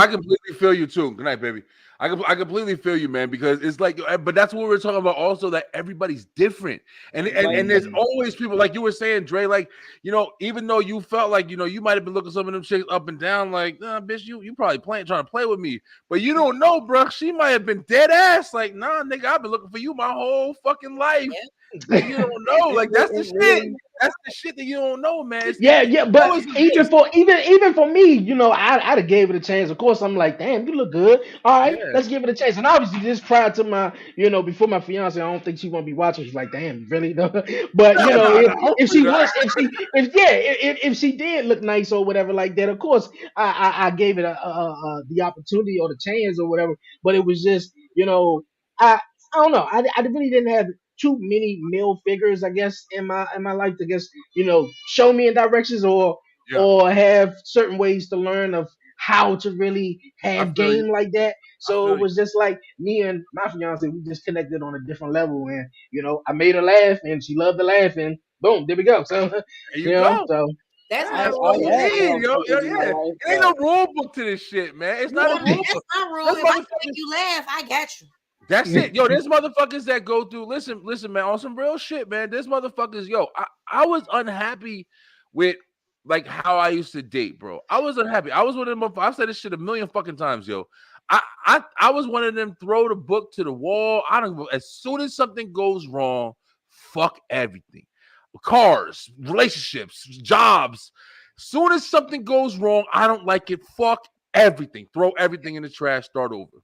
feel you too. Good night, baby. I completely feel you, man, because it's like, but that's what we're talking about also, that everybody's different. And there's always people, like you were saying, Dre, like, even though you felt like, you might have been looking some of them chicks up and down, like, nah, bitch, you probably trying to play with me. But you don't know, bro. She might have been dead ass. Like, nah, nigga, I've been looking for you my whole fucking life. Like, you don't know. Like, that's the shit. That's the shit that you don't know, man. But even for me, I'd have gave it a chance. Of course, I'm like, damn, you look good. All right, let's give it a chance. And obviously, just prior to my, before my fiance, I don't think she won't be watching. She's like, damn, really? But if she was, if she did look nice or whatever like that, of course, I gave it the opportunity or the chance or whatever. But it was just, I don't know. I really didn't have too many male figures, I guess, in my life to guess, show me in directions or have certain ways to learn of how to really have game like that. So it was just like me and my fiance, we just connected on a different level, and I made her laugh and she loved to laugh, and boom, there we go. So there you go. So that's all you need, yo. It ain't no rule book to this shit, man. It's not a rule book. That's my rule. If I make you laugh, I got you. That's it. Yo, there's motherfuckers that go through. Listen, man, on some real shit, man. There's motherfuckers, I was unhappy with like how I used to date, bro. I was unhappy. I was one of them. I've said this shit a million fucking times, yo. I was one of them throw the book to the wall. I don't. As soon as something goes wrong, fuck everything. Cars, relationships, jobs. Soon as something goes wrong, I don't like it. Fuck everything. Throw everything in the trash. Start over.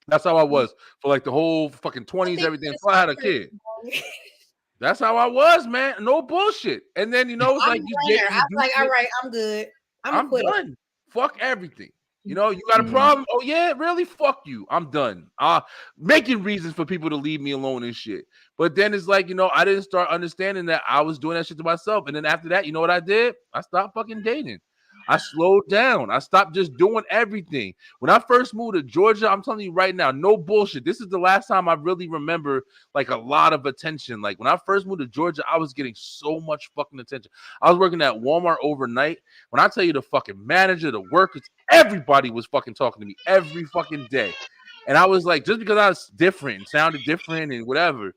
That's how I was for like the whole fucking 20s, everything until I had a kid. That's how I was, man. No bullshit. And then it's like I'm like, all right, I'm good. I'm done. Fuck everything. You got a problem? Oh yeah, really? Fuck you. I'm done. Making reasons for people to leave me alone and shit. But then it's like, I didn't start understanding that I was doing that shit to myself. And then after that, you know what I did? I stopped fucking dating. I slowed down. I stopped just doing everything. When I first moved to Georgia, I'm telling you right now, no bullshit. This is the last time I really remember like a lot of attention. Like when I first moved to Georgia, I was getting so much fucking attention. I was working at Walmart overnight. When I tell you the fucking manager, the workers, everybody was fucking talking to me every fucking day. And I was like, just because I was different, sounded different and whatever.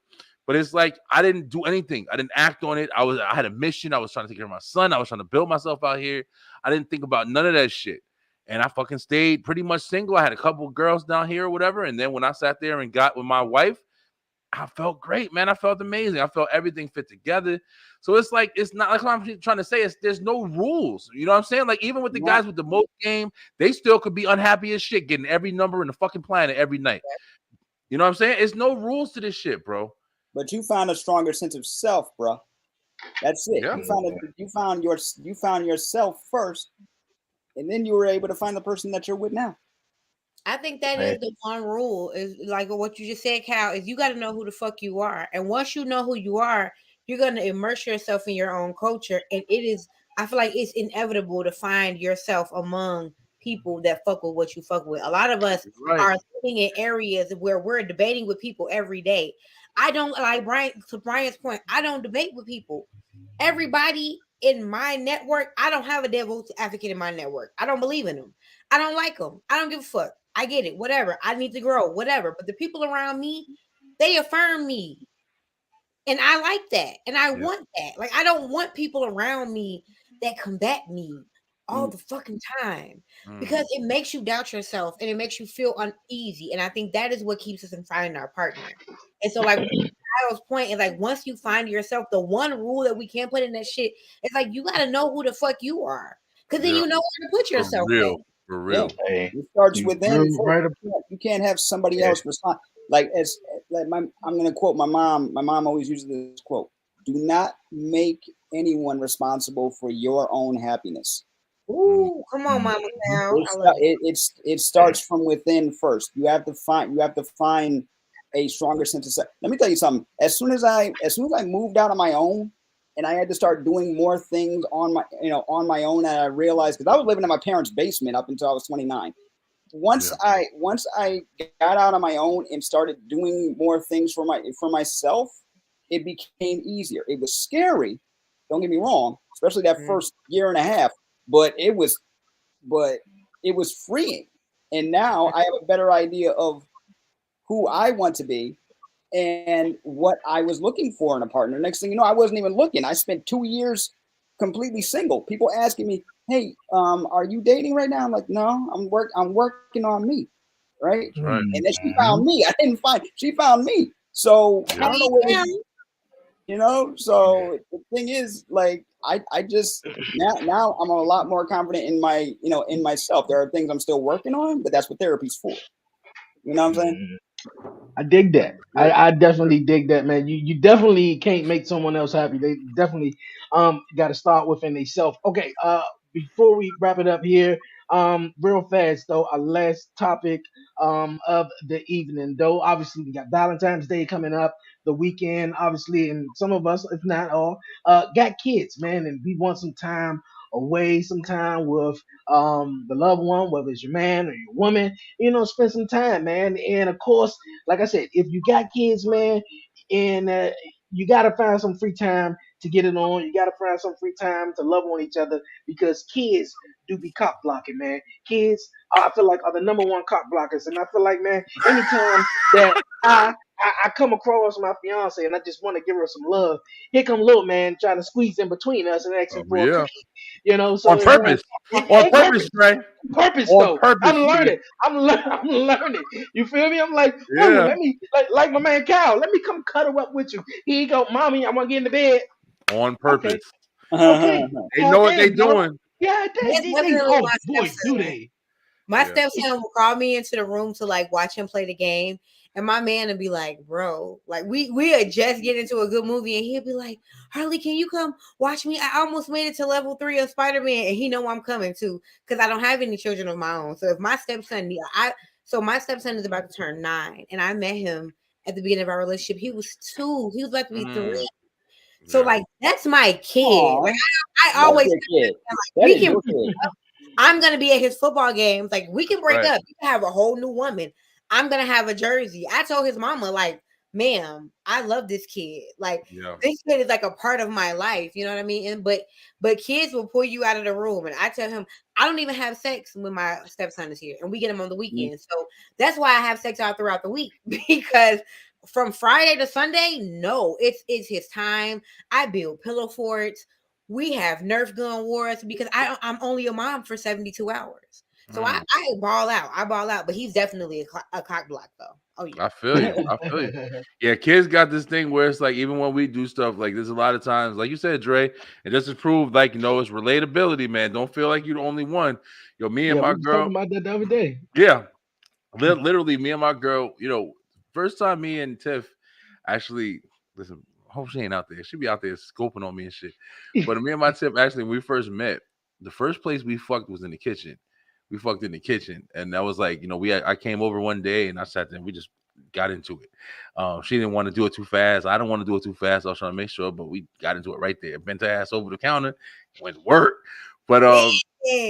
But it's like I didn't do anything. I didn't act on it. I had a mission. I was trying to take care of my son. I was trying to build myself out here. I didn't think about none of that shit. And I fucking stayed pretty much single. I had a couple of girls down here or whatever. And then when I sat there and got with my wife, I felt great, man. I felt amazing. I felt everything fit together. So it's like, it's not like what I'm trying to say. There's no rules. You know what I'm saying? Like even with the guys with the most game, they still could be unhappy as shit, getting every number in the fucking planet every night. You know what I'm saying? It's no rules to this shit, bro. But you found a stronger sense of self, bro. That's it. Yeah. You found yourself first, and then you were able to find the person that you're with now. I think that is the one rule, is like what you just said, Cal, is you got to know who the fuck you are. And once you know who you are, you're going to immerse yourself in your own culture. And I feel like it's inevitable to find yourself among people that fuck with what you fuck with. A lot of us are sitting in areas where we're debating with people every day. I don't like to Brian's point. I don't debate with people. Everybody in my network, I don't have a devil's advocate in my network. I don't believe in them. I don't like them. I don't give a fuck. I get it. Whatever. I need to grow. Whatever. But the people around me, they affirm me. And I like that. And I want that. Like, I don't want people around me that combat me all the fucking time, because it makes you doubt yourself and it makes you feel uneasy. And I think that is what keeps us from finding our partner. And so, like, Kyle's point is like, once you find yourself, the one rule that we can't put in that shit is like, you got to know who the fuck you are, because then you know where to put yourself. For real. Yeah. It starts within. You can't have somebody else respond. I'm going to quote my mom. My mom always uses this quote: "Do not make anyone responsible for your own happiness." Ooh, come on, Mama. It starts from within first. You have to find a stronger sense of self. Let me tell you something. As soon as I moved out on my own, and I had to start doing more things on my own, and I realized, because I was living in my parents' basement up until I was 29. Once I got out on my own and started doing more things for myself, it became easier. It was scary. Don't get me wrong, especially that first year and a half. But it was freeing. And now I have a better idea of who I want to be and what I was looking for in a partner. Next thing you know, I wasn't even looking. I spent 2 years completely single. People asking me, "Hey, are you dating right now?" I'm like, "No, I'm working on me." Right. And then she found me. She found me. So I don't know what so the thing is, like, I just now I'm a lot more confident in in myself. There are things I'm still working on, but that's what therapy's for. You know what I'm saying? I dig that. I definitely dig that, man. You definitely can't make someone else happy. They definitely got to start within themselves. Okay, before we wrap it up here, real fast though, our last topic of the evening though. Obviously, we got Valentine's Day coming up, the weekend, obviously, and some of us, if not all, got kids, man, and we want some time away, some time with the loved one, whether it's your man or your woman, spend some time, man. And of course, like I said, if you got kids, man, and you got to find some free time to get it on. You got to find some free time to love on each other, because kids do be cock blocking, man. Kids, I feel like, are the number one cock blockers. And I feel like, man, anytime that I I come across my fiance and I just want to give her some love. Here come little man trying to squeeze in between us and asking for a Yeah, cookie. You know, so on it's like purpose, on on purpose, purpose. Trey, Purpose on though. purpose. I'm learning. I'm learning. You feel me? I'm like, whoa, Yeah, let me like my man Cal. Let me come cuddle up with you. Here you go, mommy. I'm gonna get in the bed. on Okay, purpose. okay. They know what they Damn, bro. doing. Yeah, That's they definitely oh my boy, do stepson. they? My Yeah. stepson will call me into the room to like watch him play the game. And my man would be like, bro, like we would just get into a good movie and he'll be like, Harley, can you come watch me? I almost made it to level 3 of Spider-Man, and he know I'm coming too, because I don't have any children of my own. So if my stepson, my stepson is about to turn 9, and I met him at the beginning of our relationship. He was 2. He was about to be 3. So Yeah. like that's my kid. Aw, Like I that's always your kid. like, That we is can your kid. I'm gonna be at his football games. Like we can break Right. up. You can have a whole new woman. I'm gonna have a jersey. I told his mama, like, ma'am, I love this kid. Like Yeah. this kid is like a part of my life. You know what I mean? And but kids will pull you out of the room. And I tell him, I don't even have sex when my stepson is here, and we get him on the weekend. So that's why I have sex out throughout the week, because from Friday to Sunday, no, it's his time. I build pillow forts. We have Nerf gun wars because I'm only a mom for 72 hours. So I ball out. I ball out, but he's definitely a cock block though. Oh yeah. I feel you. I feel you. Yeah, kids got this thing where it's like, even when we do stuff, like there's a lot of times, like you said, Dre, it just to prove, like, it's relatability, man. Don't feel like you're the only one. Yo, me and Yeah, my we was girl. talking about that the other day. Yeah, literally, me and my girl. First time me and Tiff actually listen. Hope she ain't out there. She be out there scoping on me and shit. But me and my Tiff, actually, when we first met, the first place we fucked was in the kitchen. We fucked in the kitchen, and that was like, I came over one day and I sat there and we just got into it. She didn't want to do it too fast. I didn't want to do it too fast. I was trying to make sure, but we got into it right there. Bent her ass over the counter, went to work. But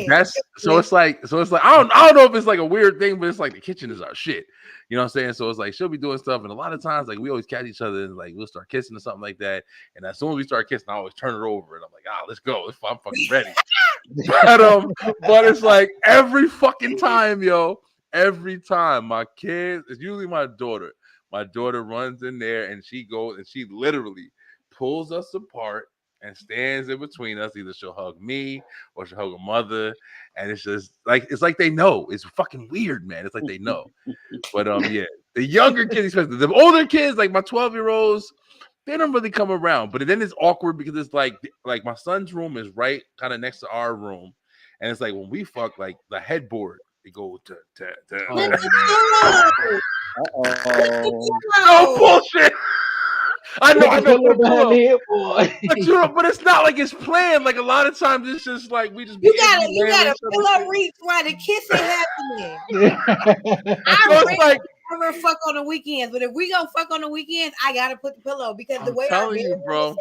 that's so it's like I don't know if it's like a weird thing, but it's like the kitchen is our shit. You know what I'm saying? So it's like she'll be doing stuff, and a lot of times like we always catch each other and like we'll start kissing or something like that. And as soon as we start kissing, I always turn her over and I'm like, let's go. I'm fucking ready. But it's like every fucking time, every time my kids, it's usually my daughter. My daughter runs in there and she goes and she literally pulls us apart and stands in between us. Either she'll hug me or she'll hug a mother, and it's just like they know. It's fucking weird, man. It's like they know. But yeah, the younger kids, especially the older kids, like my 12-year-olds, they don't really come around. But then it's awkward because it's like my son's room is right kind of next to our room, and it's like when we fuck, like the headboard, they go to. No bullshit. I know. But it's not like it's planned. Like a lot of times, it's just like we just. You gotta fill up reach while the kissing happening. I never fuck on the weekends, but if we gonna fuck on the weekends, I gotta put the pillow because the way telling you, bro,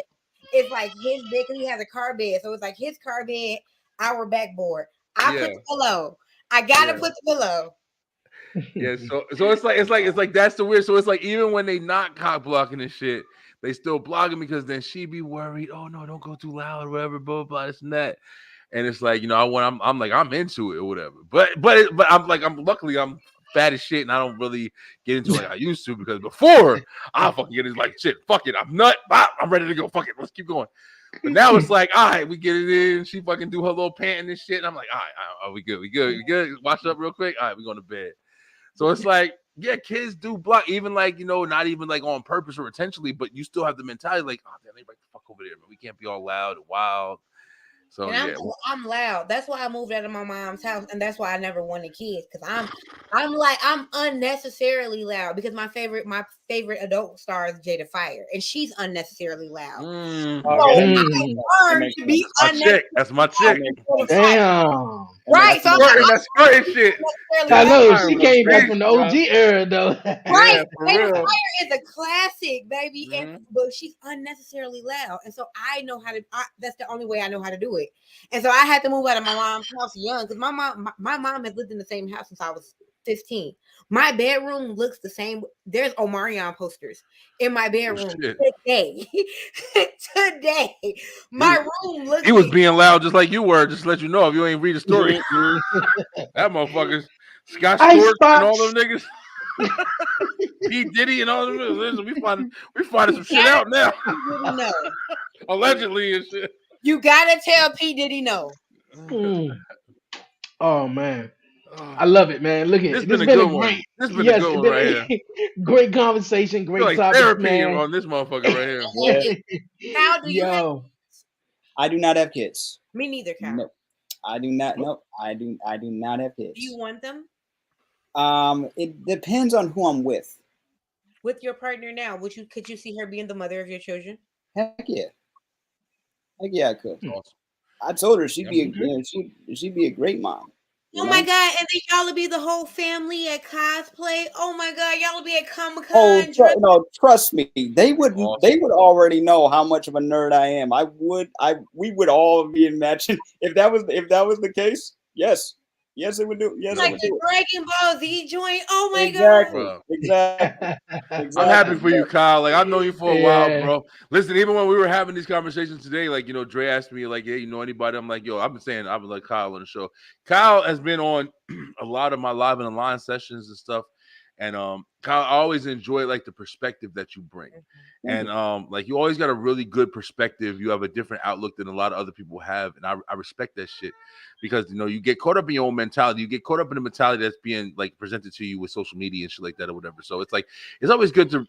it's like his bed. Cause he has a car bed, so it's like his car bed, our backboard. I put the pillow. I gotta put the pillow. Yeah, so it's like that's the weird. So it's like even when they not cock blocking and shit, they still blocking because then she be worried. Oh no, don't go too loud or whatever, blah blah this and that. And it's like, I'm like I'm into it or whatever. But I'm luckily I'm fat as shit and I don't really get into it like I used to, because before I fucking get it like shit. Fuck it, I'm nut. I'm ready to go. Fuck it, let's keep going. But now it's like, all right, we get it in. She fucking do her little panting and shit. And I'm like, all right, we good. Wash up real quick. All right, we going to bed. So it's like, yeah, kids do block, even like, not even like on purpose or intentionally, but you still have the mentality like, oh, damn, they break the fuck over there, man. We can't be all loud and wild. So and I'm loud. That's why I moved out of my mom's house, and that's why I never wanted kids, because I'm unnecessarily loud, because my favorite adult star is Jada Fire, and she's unnecessarily loud. So I learned to be unnecessarily. That's my chick. Damn. Right, so that's great shit. I know she came back from the OG era though. Right, Jada Fire is a classic, baby, but she's unnecessarily loud, and so I know how to. That's the only way I know how to do it. And so I had to move out of my mom's house young, because my mom has lived in the same house since I was 15. My bedroom looks the same. There's Omarion posters in my bedroom today. Today, my room looks. He was being loud just like you were. Just to let you know, if you ain't read the story, that motherfucker's Scott Storch and all them niggas. P. Diddy and all them. Listen, we finding some shit out now. No. Allegedly and shit. You gotta tell P. Diddy no. Oh man, I love it, man. Look at This it. been a good one. This been a good one right here. Great conversation, great Like topic, therapy man. on this motherfucker right here. Yeah. How do you have? I do not have kids. Me neither, Cal. No, I do not. No, I do not have kids. Do you want them? It depends on who I'm with. With your partner now, could you see her being the mother of your children? Heck yeah. Heck yeah, I could. Awesome. I told her she'd be she'd be a great mom. Oh my God! And then y'all will be the whole family at cosplay. Oh my God! Y'all will be at Comic Con. Oh no! Trust me, they would already know how much of a nerd I am. We would all be in matching if that was the case. Yes, it would do. Yes, like the Dragon Ball Z joint. Oh my God! Exactly. I'm happy for you, Kyle. Like I've known you for a while, bro. Listen, even when we were having these conversations today, like Dre asked me, like, "Hey, you know anybody?" I'm like, "Yo, I've been saying I was like Kyle on the show." Kyle has been on a lot of my live and line sessions and stuff, and Kyle, I always enjoy like the perspective that you bring, and like you always got a really good perspective. You have a different outlook than a lot of other people have, and I respect that shit because you get caught up in your own mentality. You get caught up in the mentality that's being like presented to you with social media and shit like that or whatever. So it's like it's always good to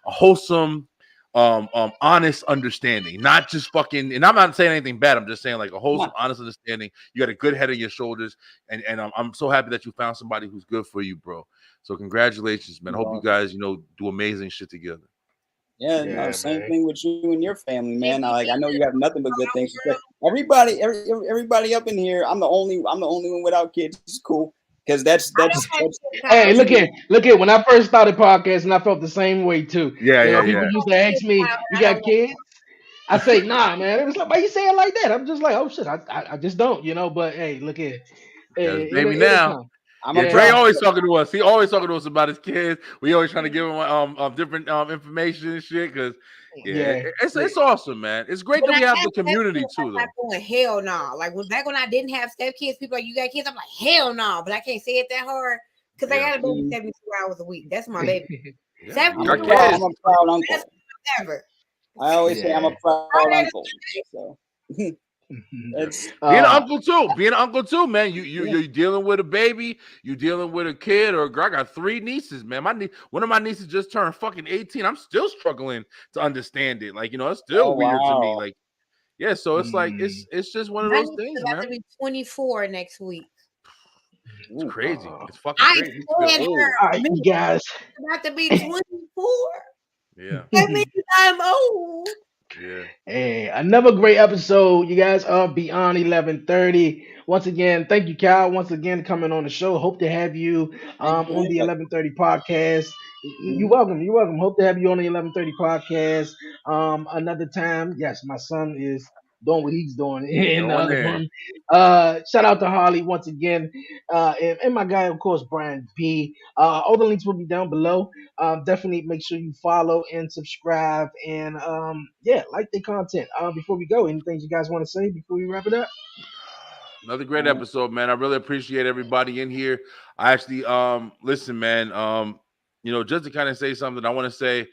a wholesome, honest understanding, not just fucking. And I'm not saying anything bad. I'm just saying like a wholesome, honest understanding. You got a good head on your shoulders, and I'm so happy that you found somebody who's good for you, bro. So congratulations, man. I hope you guys do amazing shit together. Yeah, same thing with you and your family, man. I know you have nothing but good things to say. Everybody up in here, I'm the only one without kids. It's cool because that's. Hey, look at when I first started podcasting, I felt the same way too. People used to ask me, "You got kids?" I say, "Nah, man." It was like, "Why you say it like that?" I'm just like, "Oh shit, I just don't," But hey, look at baby now. Dre always talking to us. He always talking to us about his kids. We always trying to give him different information and shit. Cause it's awesome, man. It's great that we have the community too, though. Going, hell no. Nah. Like back when I didn't have stepkids, people like, "You got kids?" I'm like, hell no. Nah. But I can't say it that hard because I got a baby 72 hours a week. That's my baby. 72 hours. I'm a proud uncle. That's whatever. I always say I'm a proud uncle. So. Being an uncle too, man. You're dealing with a baby, you're dealing with a kid, or I got 3 nieces, man. One of my nieces just turned fucking 18. I'm still struggling to understand it. Like it's still weird to me. Like, so it's like it's just one of those things, man. To be 24 next week. It's crazy. It's fucking crazy. You guys about to be 24. Yeah, that means I'm old. Yeah. Hey, another great episode, you guys, of Beyond 1130. Once again, thank you, Kyle. Once again, coming on the show. Hope to have you on the 1130 podcast. You're welcome. You're welcome. Hope to have you on the 1130 podcast another time. Yes, my son is doing what he's doing in the other one. Shout out to Harley once again, and my guy, of course, Brian B. All the links will be down below. Definitely make sure you follow and subscribe, and like the content. Before we go, anything you guys want to say before we wrap it up? Another great episode, man. I really appreciate everybody in here. I actually listen, man. Just to kind of say something, I want to say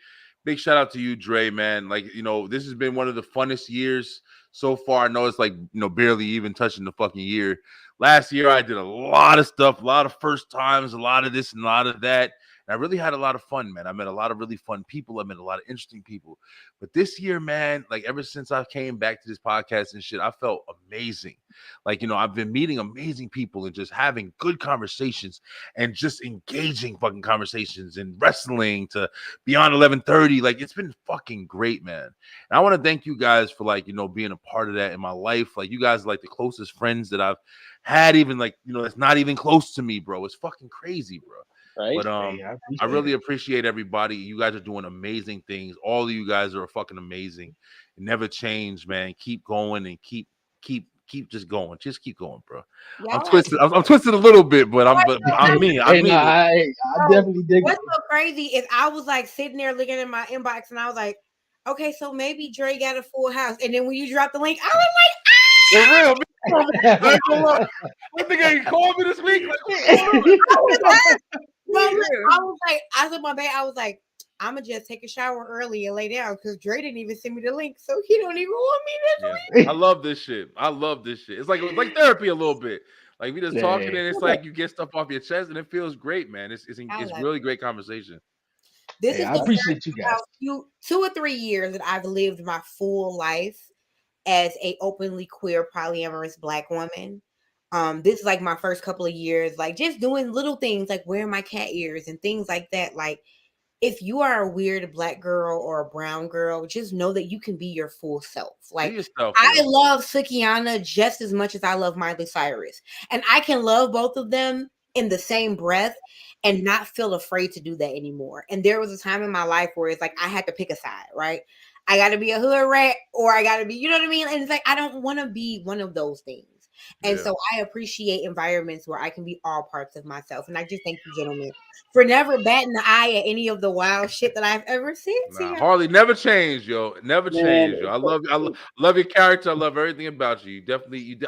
big shout out to you, Dre, man. Like, this has been one of the funnest years so far. I know it's like, barely even touching the fucking year. Last year, I did a lot of stuff, a lot of first times, a lot of this and a lot of that. And I really had a lot of fun, man. I met a lot of really fun people. I met a lot of interesting people. But this year, man, like ever since I came back to this podcast and shit, I felt amazing. Like, I've been meeting amazing people and just having good conversations and just engaging fucking conversations and wrestling to Beyond 1130. Like, it's been fucking great, man. And I want to thank you guys for like, being a part of that in my life. Like, you guys are like the closest friends that I've had, even like, it's not even close to me, bro. It's fucking crazy, bro. Right. But I really appreciate everybody. You guys are doing amazing things. All of you guys are fucking amazing. Never change, man. Keep going and keep just going. Just keep going, bro. I'm twisted. I'm twisted a little bit, but I mean I definitely dig. What's so crazy is I was like sitting there looking at my inbox, and I was like, okay, so maybe Dre got a full house. And then when you dropped the link, I was like, for real. What nigga ain't called me this week? Like, Well, look, I was my bed. I was like, I'm gonna just take a shower early and lay down because Dre didn't even send me the link, so he don't even want me this week. I love this shit. It's like therapy a little bit. Like we just talking, and it's like you get stuff off your chest, and it feels great, man. It's really great conversation. This is I appreciate you guys. 2 or 3 years that I've lived my full life as a openly queer polyamorous Black woman. This is like my first couple of years, like just doing little things like wearing my cat ears and things like that. Like, if you are a weird Black girl or a brown girl, just know that you can be your full self. Like, I love Sukihana just as much as I love Miley Cyrus. And I can love both of them in the same breath and not feel afraid to do that anymore. And there was a time in my life where it's like I had to pick a side, right? I got to be a hood rat or I got to be, you know what I mean? And it's like, I don't want to be one of those things. And so I appreciate environments where I can be all parts of myself. And I just thank you, gentlemen, for never batting the eye at any of the wild shit that I've ever seen. Harley, never changed, yo. Never changed, yo. I love your character. I love everything about you.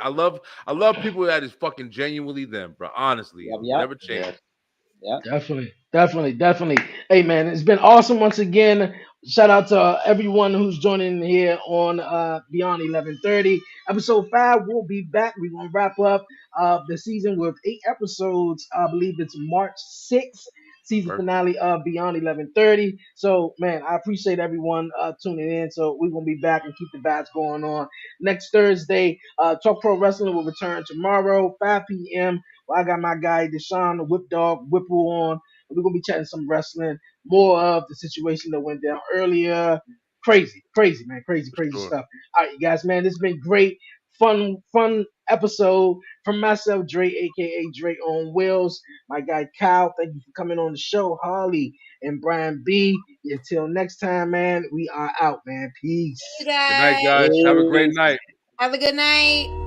I love people that is fucking genuinely them, bro. Honestly, never changed. Yeah, definitely. Hey, man, it's been awesome once again. Shout out to everyone who's joining here on Beyond 1130. Episode 5, we'll be back. We're going to wrap up the season with 8 episodes. I believe it's March 6th, season finale of Beyond 1130. So, man, I appreciate everyone tuning in. So we're going to be back and keep the vibes going on. Next Thursday, Talk Pro Wrestling will return tomorrow, 5 p.m. Well, I got my guy Deshaun, the Whip Dog, Whipple on. We're going to be chatting some wrestling, more of the situation that went down earlier. Crazy, man. Crazy stuff. All right, you guys, man, this has been great. Fun episode from myself, Dre, a.k.a. Dre on Wheels. My guy, Kyle, thank you for coming on the show. Harley and Brian B. Until next time, man, we are out, man. Peace. You guys. Good night, guys. Have a great night. Have a good night.